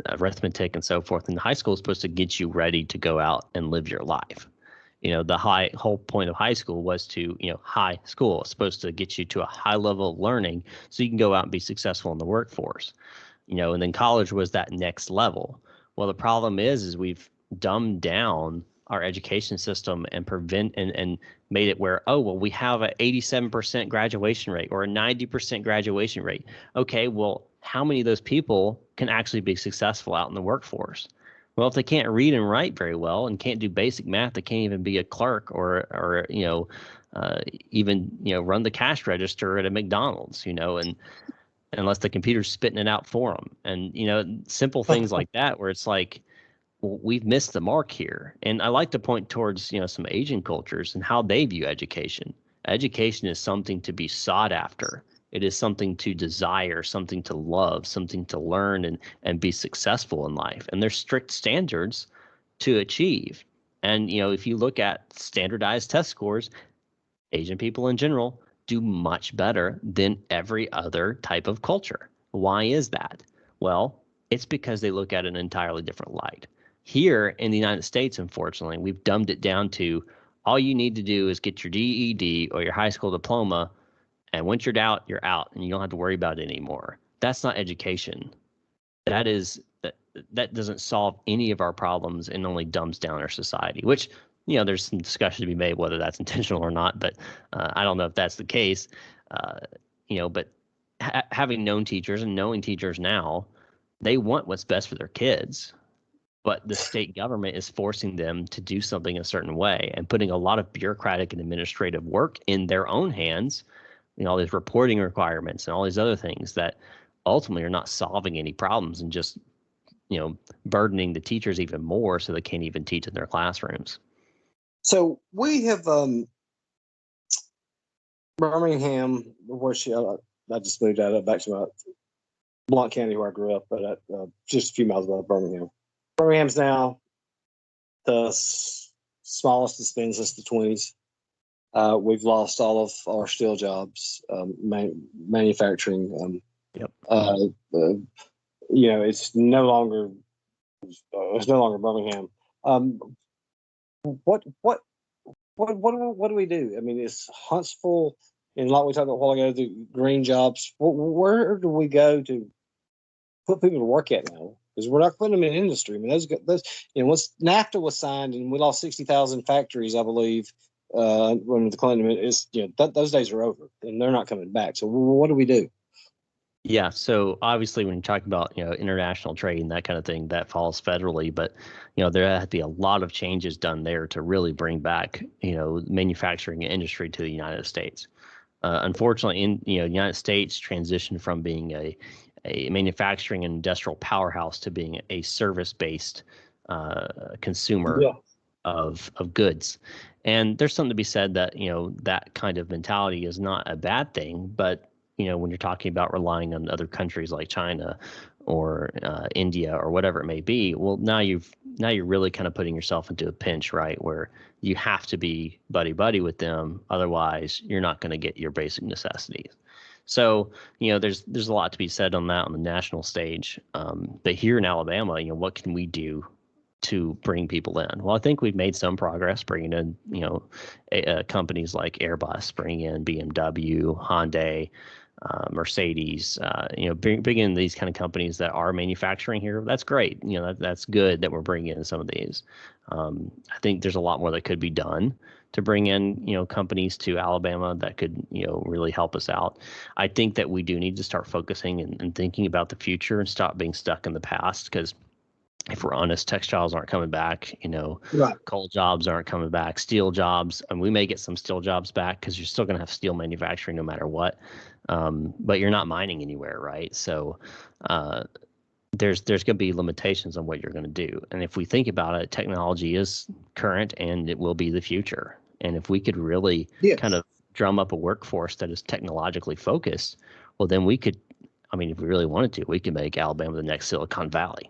arithmetic and so forth. And high school is supposed to get you ready to go out and live your life. The whole point of high school was to, high school is supposed to get you to a high level of learning so you can go out and be successful in the workforce. And then college was that next level. Well, the problem is we've dumbed down our education system and made it where, we have an 87% graduation rate or a 90% graduation rate. Okay, well, how many of those people can actually be successful out in the workforce? Well, if they can't read and write very well and can't do basic math, they can't even be a clerk or even run the cash register at a McDonald's, and unless the computer's spitting it out for them. And simple things like that, where it's like, well, we've missed the mark here. And I like to point towards, some Asian cultures and how they view education. Education is something to be sought after. It is something to desire, something to love, something to learn and be successful in life. And there's strict standards to achieve. And, if you look at standardized test scores, Asian people in general do much better than every other type of culture. Why is that? Well, it's because they look at an entirely different light. Here in the United States, unfortunately, we've dumbed it down to all you need to do is get your GED or your high school diploma, and once you're out, and you don't have to worry about it anymore. That's not education. That doesn't solve any of our problems and only dumbs down our society, which, there's some discussion to be made whether that's intentional or not, but I don't know if that's the case. But having known teachers and knowing teachers now, they want what's best for their kids. But the state government is forcing them to do something a certain way and putting a lot of bureaucratic and administrative work in their own hands, all these reporting requirements and all these other things that ultimately are not solving any problems and just, burdening the teachers even more so they can't even teach in their classrooms. So we have Birmingham, where I just moved out back to my Blount County where I grew up, but just a few miles above Birmingham. Birmingham's now the smallest it's been since the 20s. We've lost all of our steel jobs, manufacturing. Yep. It's no longer Birmingham. What do we do? I mean, it's Huntsville, and like we talked about a while ago, the green jobs. Where do we go to put people to work at now? Because we're not putting them in industry. I mean, those once NAFTA was signed and we lost 60,000 factories, I believe, when the Clinton is, those days are over and they're not coming back. So what do we do? Yeah, so obviously when you're talking about, international trade and that kind of thing, that falls federally, but, there had to be a lot of changes done there to really bring back, manufacturing industry to the United States. Unfortunately, in, the United States transitioned from being a manufacturing and industrial powerhouse to being a service-based consumer of goods. And there's something to be said that, that kind of mentality is not a bad thing, but when you're talking about relying on other countries like China or India or whatever it may be, well, now you're really kind of putting yourself into a pinch, right? Where you have to be buddy with them, otherwise you're not going to get your basic necessities. So, there's a lot to be said on that on the national stage. But here in Alabama, what can we do to bring people in? Well, I think we've made some progress bringing in, companies like Airbus, bringing in BMW, Hyundai, Mercedes, bringing in these kind of companies that are manufacturing here. That's great. That's good that we're bringing in some of these. I think there's a lot more that could be done to bring in, companies to Alabama that could, really help us out. I think that we do need to start focusing and thinking about the future and stop being stuck in the past, because if we're honest, textiles aren't coming back, Right. coal jobs aren't coming back, steel jobs, and we may get some steel jobs back because you're still going to have steel manufacturing no matter what. But you're not mining anywhere, right? So there's going to be limitations on what you're going to do. And if we think about it, technology is current and it will be the future. And if we could really kind of drum up a workforce that is technologically focused, well, then we could, if we really wanted to, we could make Alabama the next Silicon Valley.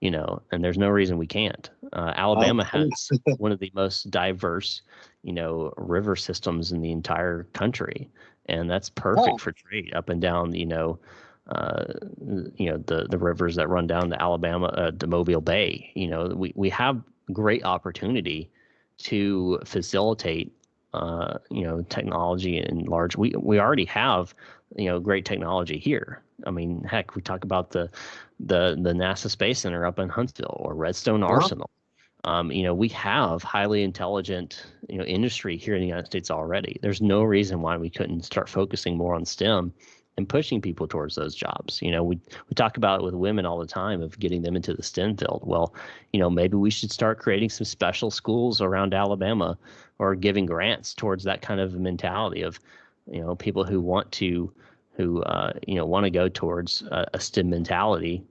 And there's no reason we can't. Alabama has one of the most diverse, river systems in the entire country, and that's perfect for trade up and down, the rivers that run down to Alabama, the Mobile Bay. We have great opportunity to facilitate, technology in large. We already have, great technology here. Heck, we talk about the NASA Space Center up in Huntsville or Redstone Arsenal. We have highly intelligent, industry here in the United States already. There's no reason why we couldn't start focusing more on STEM and pushing people towards those jobs. We talk about it with women all the time of getting them into the STEM field. Well, maybe we should start creating some special schools around Alabama or giving grants towards that kind of mentality of, people who want to go towards a STEM mentality,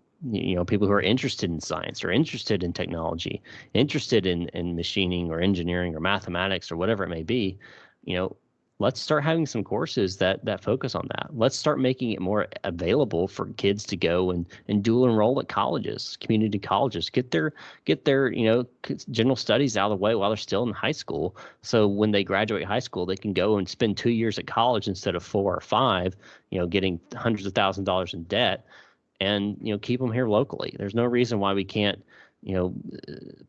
people who are interested in science or interested in technology, interested in machining or engineering or mathematics or whatever it may be, let's start having some courses that focus on that. Let's start making it more available for kids to go and dual enroll at colleges, community colleges, get their general studies out of the way while they're still in high school. So when they graduate high school, they can go and spend 2 years at college instead of 4 or 5, getting hundreds of thousands of dollars in debt, and keep them here locally. There's no reason why we can't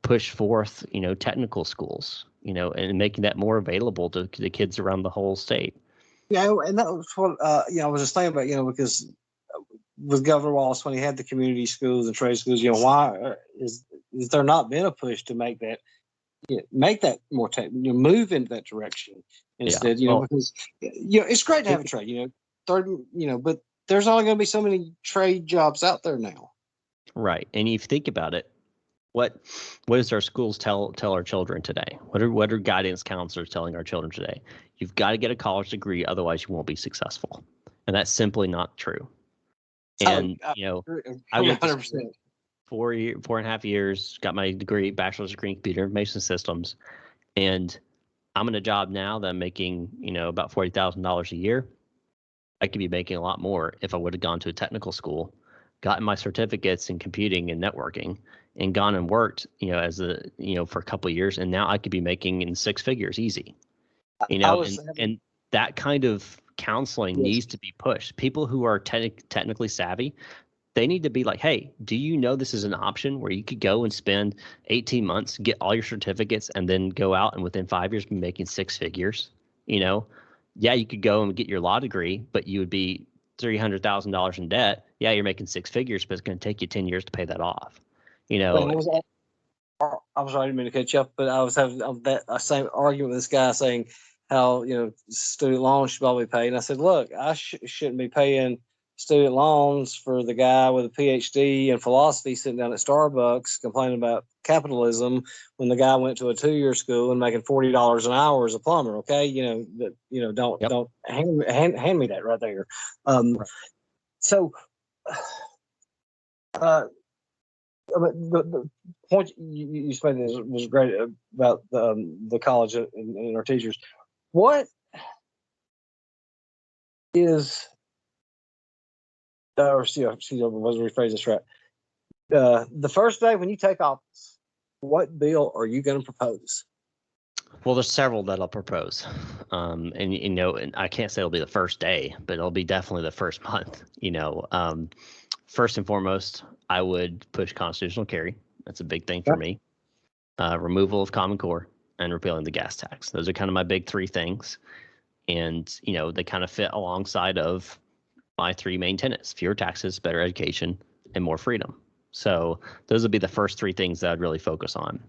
push forth technical schools, and making that more available to the kids around the whole state. Yeah, and that was what I was just thinking about, because with Governor Wallace, when he had the community schools and trade schools, why is there not been a push to make that more move into that direction instead? Because it's great to have a trade, but there's only going to be so many trade jobs out there now. Right, and if you think about it, what does our schools tell our children today? What are guidance counselors telling our children today? You've got to get a college degree, otherwise you won't be successful, and that's simply not true. And I went to school 4.5 years, got my degree, bachelor's degree in computer information systems, and I'm in a job now that I'm making about $40,000 a year. I could be making a lot more if I would have gone to a technical school, gotten my certificates in computing and networking, and gone and worked, as for a couple of years, and now I could be making in 6 figures easy. And that kind of counseling needs to be pushed. People who are technically savvy, they need to be like, hey, do you know this is an option where you could go and spend 18 months, get all your certificates, and then go out and within 5 years be making 6 figures? Yeah, you could go and get your law degree, but you would be $300,000 in debt. Yeah, you're making 6 figures, but it's going to take you 10 years to pay that off. I was sorry, I didn't mean to cut you up, but I was having that same argument with this guy saying how student loans should all be paid. And I said, look, I shouldn't be paying student loans for the guy with a PhD in philosophy sitting down at Starbucks complaining about capitalism when the guy went to a 2-year school and making $40 an hour as a plumber. Okay, don't hand me that right there. Right. So. The point you made was great about the college and our teachers. What is, let's rephrase this right. The first day when you take office, what bill are you going to propose? Well, there's several that I'll propose, and and I can't say it'll be the first day, but it'll be definitely the first month. First and foremost, I would push constitutional carry. That's a big thing for me. Removal of Common Core and repealing the gas tax. Those are kind of my big three things, and they kind of fit alongside of my three main tenets: fewer taxes, better education, and more freedom. So those would be the first three things that I'd really focus on.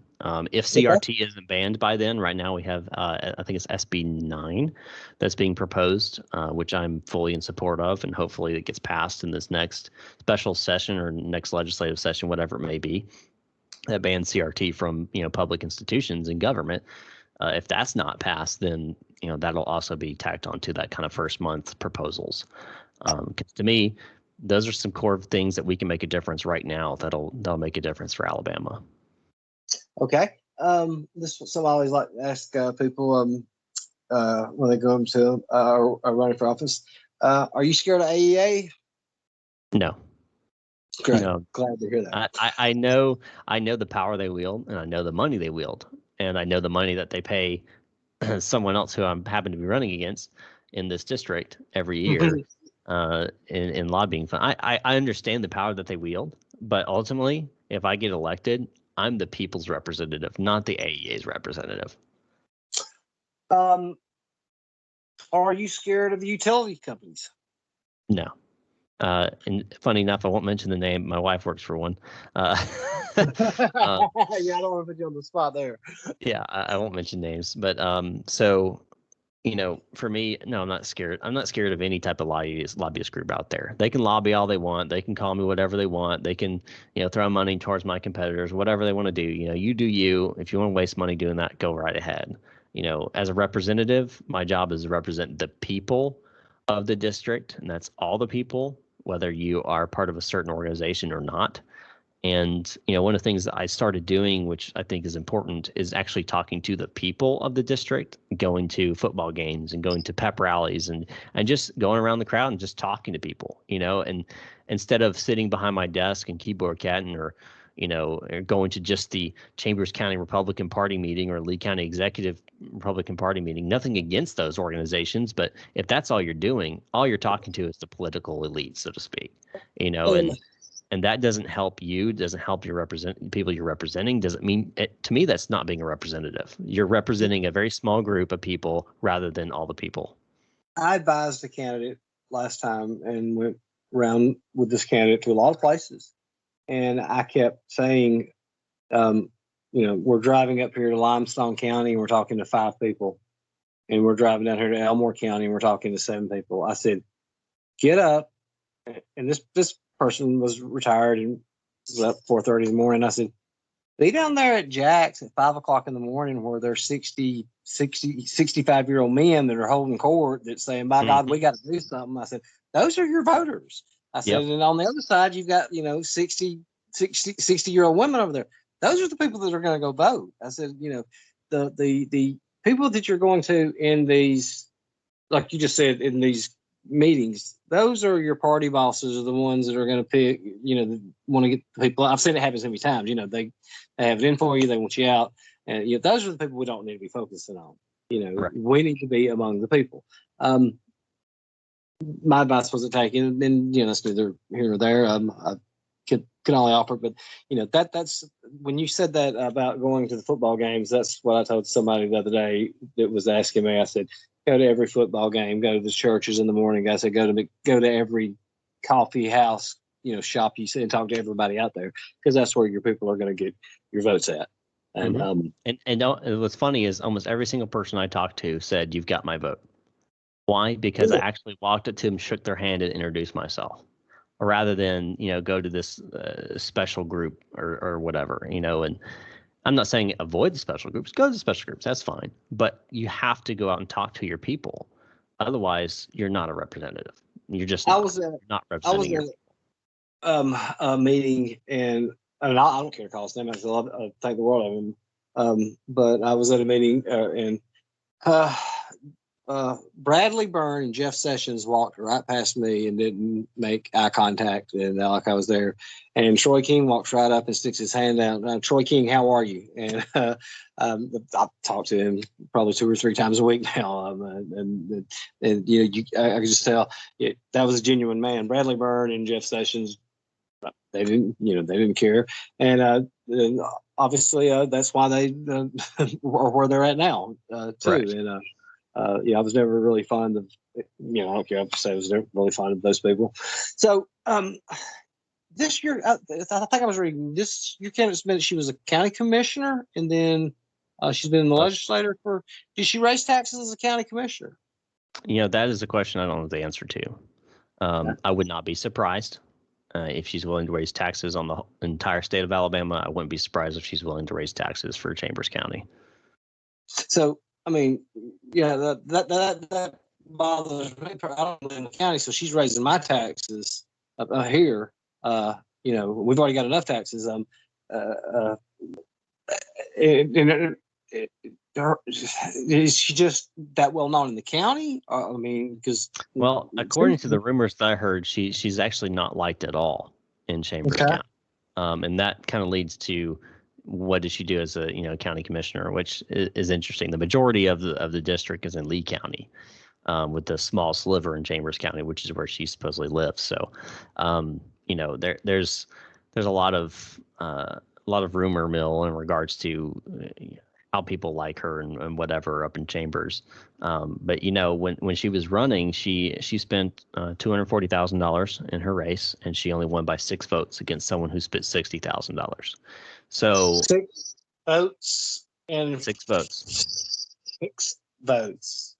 If CRT isn't banned by then, right now we have, I think it's SB 9 that's being proposed, which I'm fully in support of, and hopefully it gets passed in this next special session or next legislative session, whatever it may be, that bans CRT from public institutions and government. If that's not passed, then that'll also be tacked onto that kind of first month proposals. Because to me, those are some core things that we can make a difference right now that'll make a difference for Alabama. Okay. This is something I always like to ask people when they go into are running for office. Are you scared of AEA? No. Great. Glad to hear that. I know the power they wield, and I know the money they wield, and I know the money that they pay someone else who I'm happen to be running against in this district every year. In lobbying fund. I understand the power that they wield, but ultimately, if I get elected, I'm the people's representative, not the AEA's representative. Are you scared of the utility companies? No. And funny enough, I won't mention the name. My wife works for one. Yeah, I don't want to put you on the spot there. Yeah, I won't mention names, but so for me, no, I'm not scared. I'm not scared of any type of lobbyist group out there. They can lobby all they want. They can call me whatever they want. They can, throw money towards my competitors, whatever they want to do. You do you. If you want to waste money doing that, go right ahead. As a representative, my job is to represent the people of the district, and that's all the people, whether you are part of a certain organization or not. And, one of the things that I started doing, which I think is important, is actually talking to the people of the district, going to football games and going to pep rallies and just going around the crowd and just talking to people, and instead of sitting behind my desk and keyboard catting or going to just the Chambers County Republican Party meeting or Lee County Executive Republican Party meeting. Nothing against those organizations, but if that's all you're doing, all you're talking to is the political elite, so to speak, and that doesn't help you, doesn't help your people you're representing, doesn't mean to me that's not being a representative. You're representing a very small group of people rather than all the people. I advised a candidate last time and went around with this candidate to a lot of places. And I kept saying, we're driving up here to Limestone County and we're talking to 5 people. And we're driving down here to Elmore County and we're talking to 7 people. I said, get up. And this person was retired and was up 4:30 in the morning. I said, be down there at Jack's at 5 o'clock in the morning where there's 65-year-old men that are holding court that's saying, by God, we got to do something. I said, those are your voters. I said, and on the other side, you've got, 60-year-old women over there. Those are the people that are going to go vote. I said, the people that you're going to in these, like you just said, in these meetings, those are your party bosses, are the ones that are going to pick, want to get the people. I've seen it happen so many times. They have it in for you, they want you out, and those are the people we don't need to be focusing on. Right. We need to be among the people. My advice wasn't taken, and that's neither here or there. I can only offer, but that's when you said that about going to the football games. That's what I told somebody the other day that was asking me. I said, go to every football game, go to the churches in the morning. I said, go to every coffee house, shop you see, and talk to everybody out there, because that's where your people are going to get your votes at. And and what's funny is almost every single person I talked to said, "You've got my vote." Why? Because I actually walked up to them, shook their hand, and introduced myself, rather than go to this special group or whatever. And I'm not saying avoid the special groups. Go to the special groups. That's fine. But you have to go out and talk to your people. Otherwise, you're not a representative. You're just not representing your people. A meeting, and I don't care to call his name. I thank the world of him. But I was at a meeting, and Bradley Byrne and Jeff Sessions walked right past me and didn't make eye contact, and like I was there. And Troy King walks right up and sticks his hand out. Troy King, how are you? And I've talked to him probably 2 or 3 times a week now, and I could just tell that was a genuine man. Bradley Byrne and Jeff Sessions, they didn't care, and obviously that's why they are where they're at now too. Right. And I was never really fond of, I don't care. I have to say I was never really fond of those people. So this year, I think I was reading this. Your candidate's been, she was a county commissioner, and then she's been in the legislature for. Did she raise taxes as a county commissioner? That is a question I don't know the answer to. I would not be surprised if she's willing to raise taxes on the entire state of Alabama. I wouldn't be surprised if she's willing to raise taxes for Chambers County. So, I mean, that bothers me. I don't live in the county, so she's raising my taxes here. We've already got enough taxes. Is she just that well known in the county? I mean, because according to the rumors that I heard, she's actually not liked at all in Chambers County, and that kind of leads to what did she do as a county commissioner, which is interesting. The majority of the district is in Lee County, with the small sliver in Chambers County, which is where she supposedly lives. So, there's a lot of rumor mill in regards to how people like her and whatever up in Chambers. But when she was running, she spent $240,000 in her race, and she only won by 6 votes against someone who spent $60,000. So 6 votes and 6 votes. 6 votes.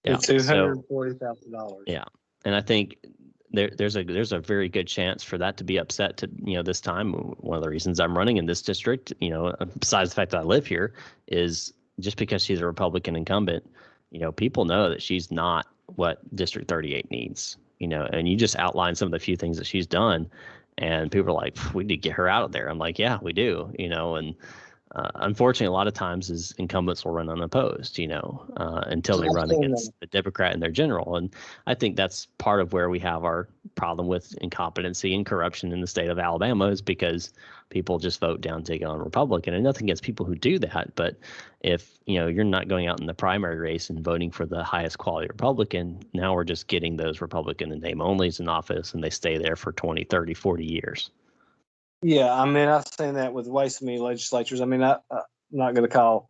Yeah, $240,000. Yeah, and I think there's a very good chance for that to be upset to this time. One of the reasons I'm running in this district, besides the fact that I live here, is just because she's a Republican incumbent. People know that she's not what District 38 needs. And you just outline some of the few things that she's done, and people are like, we need to get her out of there. I'm like, yeah, we do. And unfortunately, a lot of times is incumbents will run unopposed, until they run against the Democrat and their general. And I think that's part of where we have our problem with incompetency and corruption in the state of Alabama, is because people just vote down, take it on Republican. And nothing against people who do that. But if, you're not going out in the primary race and voting for the highest quality Republican, now we're just getting those Republican and name onlys in office, and they stay there for 20, 30, 40 years. Yeah, I mean, I've seen that with way so many legislatures. I mean, I'm not going to call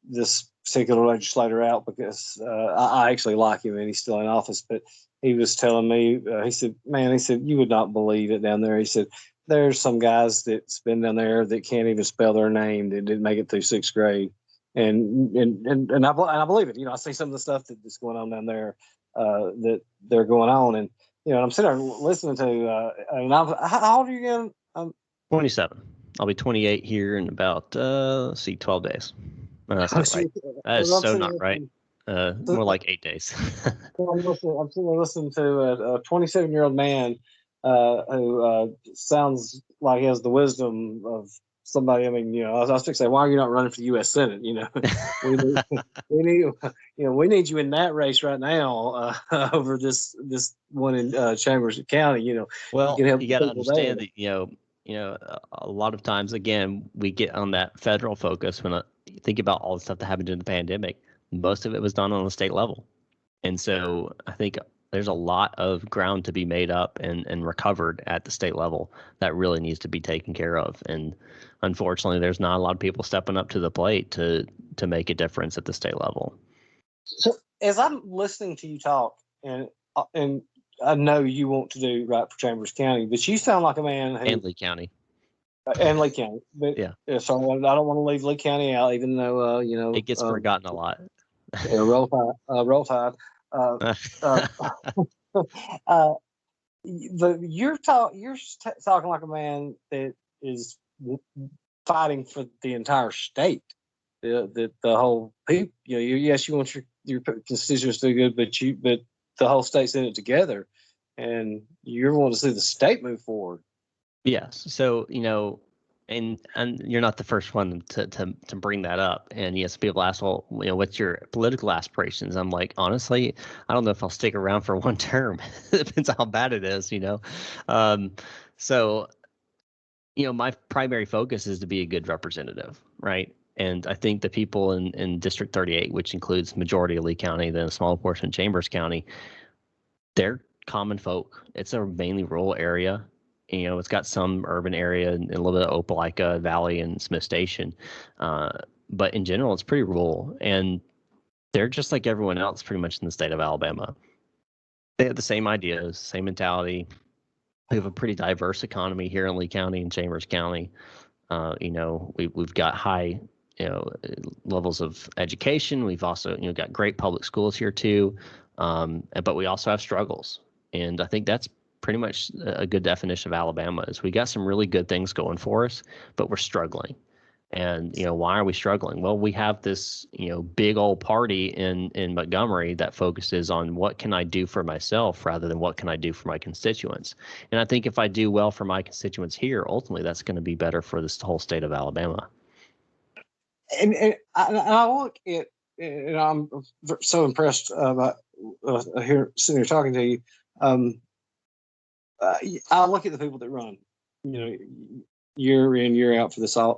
this particular legislator out because I actually like him and he's still in office. But he was telling me, he said, you would not believe it down there. He said, there's some guys that's been down there that can't even spell their name, that didn't make it through 6th grade. And I believe it. I see some of the stuff that's going on down there that they're going on. And, I'm sitting there listening to, and how old are you again? 27. I'll be 28 here in about 12 days. No, that's not right. That is so not right. More like 8 days. I'm sitting there listening to a 27-year-old man who sounds like he has the wisdom of somebody. I mean, I was going to say, why are you not running for the U.S. Senate? We need you in that race right now over this one in Chambers County. Well, you got to understand that a lot of times, again, we get on that federal focus when I think about all the stuff that happened during the pandemic. Most of it was done on the state level, and so I think there's a lot of ground to be made up and recovered at the state level that really needs to be taken care of. And unfortunately, there's not a lot of people stepping up to the plate to make a difference at the state level. So as I'm listening to you talk, and I know you want to do right for Chambers County, but you sound like a man who, and Lee County. And Lee County. But, yeah. So I don't want to leave Lee County out, even though, it gets forgotten a lot. Roll Tide. You're talking like a man that is fighting for the entire state, the whole people. Yes, you want your constituents to do good, but the whole state's in it together, and you're wanting to see the state move forward. Yes. So And you're not the first one to bring that up. And yes, people ask, well, what's your political aspirations? I'm like, honestly, I don't know if I'll stick around for one term. It depends on how bad it is, So, my primary focus is to be a good representative, right? And I think the people in District 38, which includes majority of Lee County, then a small portion of Chambers County, they're common folk. It's a mainly rural area. It's got some urban area and a little bit of Opelika Valley and Smith Station. But in general, it's pretty rural. And they're just like everyone else pretty much in the state of Alabama. They have the same ideas, same mentality. We have a pretty diverse economy here in Lee County and Chambers County. We've got high, levels of education. We've also, got great public schools here too. But we also have struggles. And I think that's pretty much a good definition of Alabama is we got some really good things going for us, but we're struggling. And, why are we struggling? Well, we have this, big old party in Montgomery that focuses on what can I do for myself rather than what can I do for my constituents. And I think if I do well for my constituents here, ultimately that's going to be better for this whole state of Alabama. And I look at, and I'm so impressed about here sitting here talking to you. I look at the people that run, year in, year out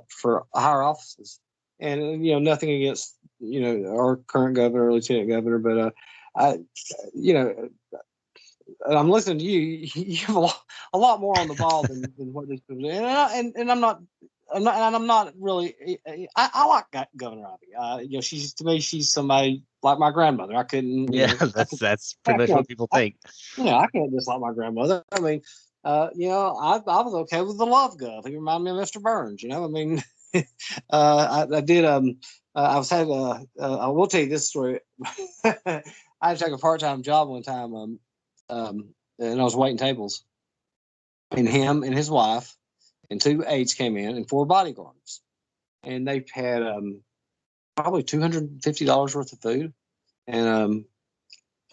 for higher offices, and nothing against our current governor or lieutenant governor, but I'm listening to you. You have a lot more on the ball than what these people do, and I'm not really. I like Governor Ivy. She's somebody like my grandmother. I couldn't. That's pretty much what people think. I can't dislike my grandmother. I mean, I was okay with the love gov. He reminded me of Mr. Burns. I mean, I did. I will tell you this story. I had to take a part-time job one time, and I was waiting tables, and him and his wife and 2 aides came in and 4 bodyguards, and they had probably $250 worth of food, and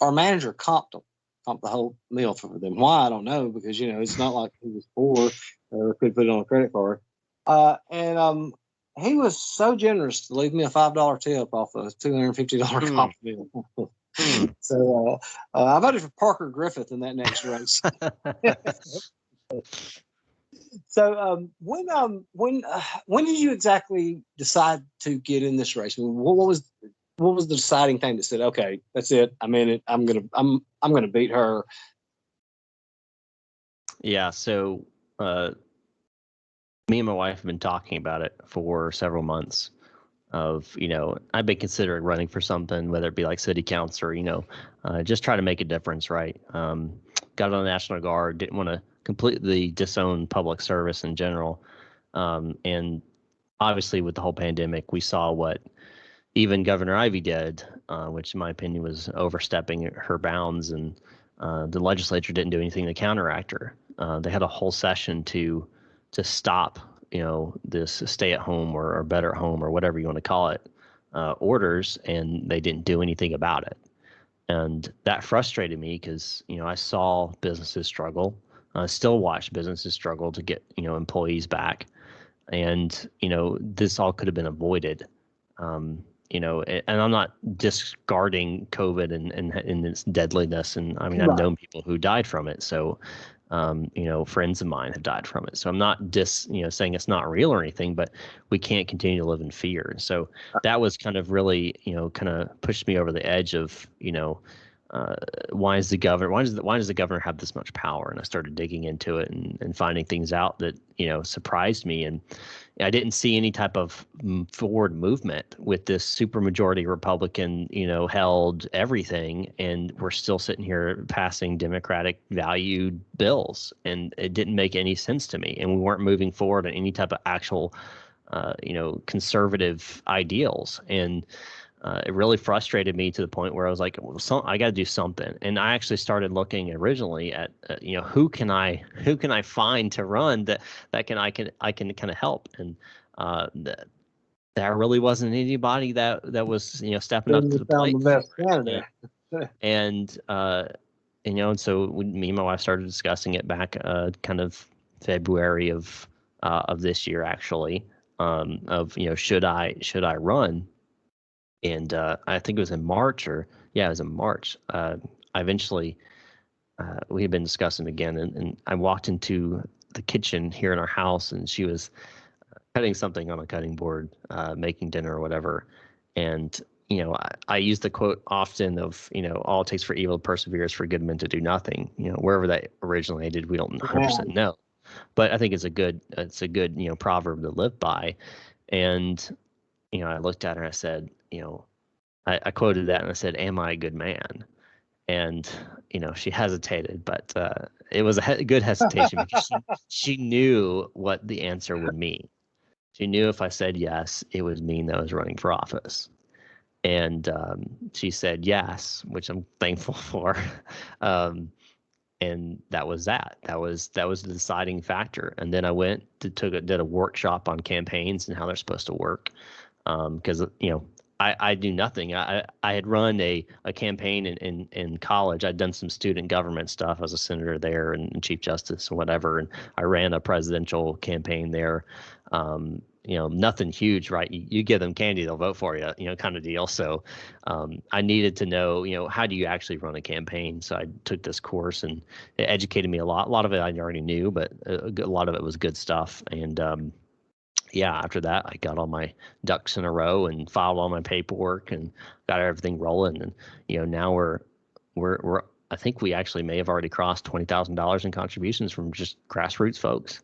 our manager comped the whole meal for them. Why, I don't know, because it's not like he was poor or could put it on a credit card. And he was so generous to leave me a $5 tip off a $250 comp meal. So I voted for Parker Griffith in that next race. So when did you exactly decide to get in this race? I mean, what was the deciding thing that said, okay, that's it, I'm in it, I'm gonna beat her? Yeah, so me and my wife have been talking about it for several months. I've been considering running for something, whether it be like city council or just try to make a difference, right? Got on the National Guard, didn't want to completely disown public service in general, and obviously with the whole pandemic, we saw what even Governor Ivy did, which in my opinion was overstepping her bounds, and the legislature didn't do anything to counteract her. They had a whole session to stop, this stay-at-home or better-at-home or whatever you want to call it, orders, and they didn't do anything about it. And that frustrated me because, I saw businesses struggle. I still watch businesses struggle to get, employees back. And, this all could have been avoided. And I'm not discarding COVID and its deadliness. And I mean, I've known people who died from it. So, friends of mine have died from it. So I'm not saying it's not real or anything, but we can't continue to live in fear. So that was kind of really, kind of pushed me over the edge of, why does the governor have this much power? And I started digging into it and finding things out that, surprised me. And I didn't see any type of forward movement with this supermajority Republican, held everything. And we're still sitting here passing Democratic valued bills. And it didn't make any sense to me. And we weren't moving forward on any type of actual, conservative ideals. And it really frustrated me to the point where I was like, well, I got to do something. And I actually started looking originally at, who can I find to run that I can kind of help. And there really wasn't anybody that was, stepping up to the plate. And, and so me and my wife started discussing it back kind of February of of this year, actually, of should I run? And I think it was in March, or yeah, it was in March. I eventually we had been discussing again, and I walked into the kitchen here in our house, and she was cutting something on a cutting board, making dinner or whatever. And I use the quote often of all it takes for evil to persevere is for good men to do nothing. Wherever that originated, we don't 100% know, but I think it's a good proverb to live by. And I looked at her and I said, I quoted that and I said, "Am I a good man?" And she hesitated, but it was a good hesitation because she knew what the answer would mean. She knew if I said yes, it would mean that I was running for office. And she said yes, which I'm thankful for. And that was that. That was the deciding factor. And then I went did a workshop on campaigns and how they're supposed to work. Because I do nothing. I had run a campaign in college. I'd done some student government stuff. I was a senator there and chief justice and whatever. And I ran a presidential campaign there. Nothing huge, right? You give them candy, they'll vote for you, kind of deal. So I needed to know, how do you actually run a campaign? So I took this course and it educated me a lot. A lot of it I already knew, but a lot of it was good stuff. And yeah, after that, I got all my ducks in a row and filed all my paperwork and got everything rolling. And now we're I think we actually may have already crossed $20,000 in contributions from just grassroots folks.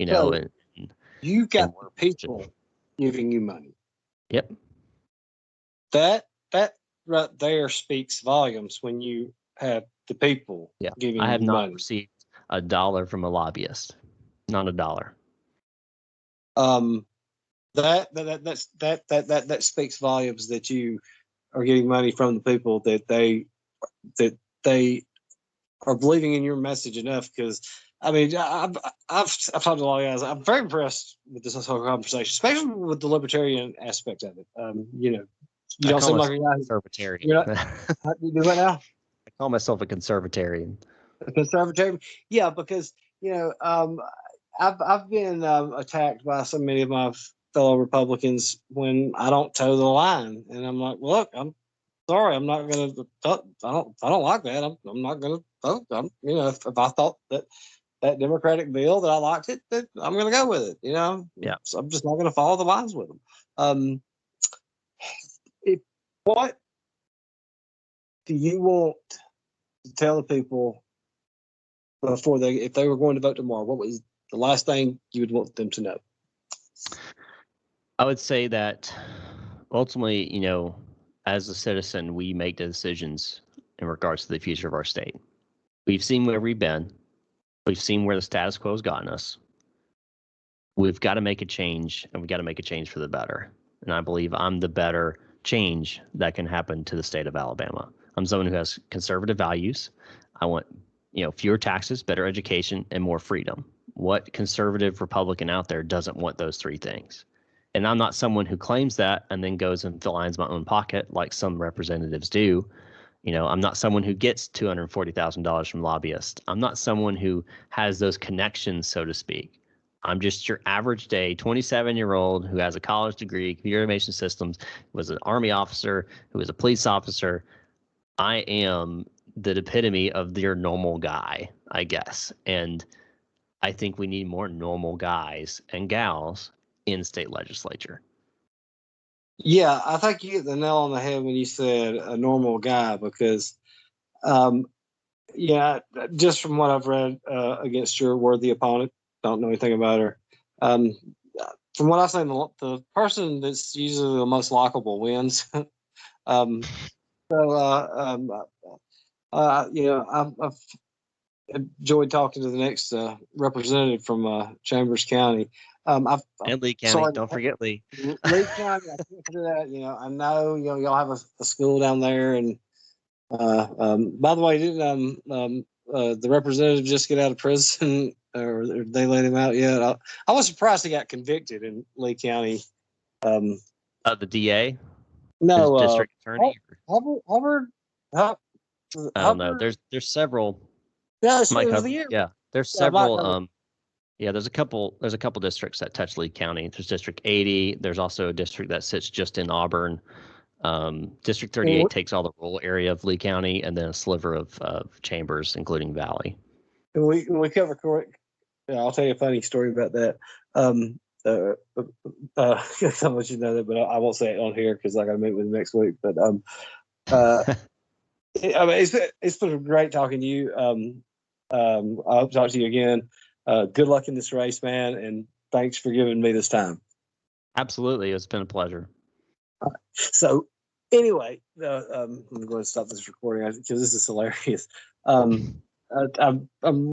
So and you got people giving you money. Yep. That right there speaks volumes when you have the people giving you money. I have not received $1 from a lobbyist. Not $1. That speaks volumes that you are getting money from the people that they are believing in your message enough. Because I mean, I've talked to a lot of guys. I'm very impressed with this whole conversation, especially with the libertarian aspect of it. You don't seem like a guy. Conservatarian. You do what now? I call myself a conservatarian. A conservatarian, yeah, because I've been attacked by so many of my fellow Republicans when I don't toe the line, and I'm like, look, I'm sorry, I'm not going to. I don't like that. I'm not going to vote. If I thought that Democratic bill that I liked it, that I'm going to go with it. Yeah. So I'm just not going to follow the lines with them. What do you want to tell the people before if they were going to vote tomorrow? What was the last thing you would want them to know? I would say that ultimately, as a citizen, we make the decisions in regards to the future of our state. We've seen where we've been. We've seen where the status quo has gotten us. We've got to make a change, and we've got to make a change for the better. And I believe I'm the better change that can happen to the state of Alabama. I'm someone who has conservative values. I want, fewer taxes, better education, and more freedom. What conservative Republican out there doesn't want those three things? And I'm not someone who claims that and then goes and lines my own pocket like some representatives do. I'm not someone who gets $240,000 from lobbyists. I'm not someone who has those connections, so to speak. I'm just your average day 27-year-old who has a college degree, computer information systems, was an Army officer, who was a police officer. I am the epitome of your normal guy, I guess. And I think we need more normal guys and gals in state legislature. Yeah, I think you hit the nail on the head when you said a normal guy, because just from what I've read against your worthy opponent, don't know anything about her. From what I've seen, the person that's usually the most likable wins. I've enjoyed talking to the next representative from Chambers County. And Lee County, don't forget Lee. Lee County, I can't do that. I know y'all have a school down there, and by the way, didn't the representative just get out of prison, or they let him out yet? I was surprised he got convicted in Lee County. The DA? No, district attorney. Hubbard. I don't know. There's several. Yeah, Mike Hubbard. Yeah, there's several. Yeah, there's a couple districts that touch Lee County. There's District 80. There's also a district that sits just in Auburn. District 38 takes all the rural area of Lee County, and then a sliver of Chambers, including Valley. And we cover correct. Yeah, I'll tell you a funny story about that. I'll let you know that, but I won't say it on here because I got to meet with him next week. But it's been great talking to you. I'll talk to you again. Good luck in this race, man, and thanks for giving me this time. Absolutely, it's been a pleasure. So, anyway, I'm going to stop this recording because this is hilarious. I'm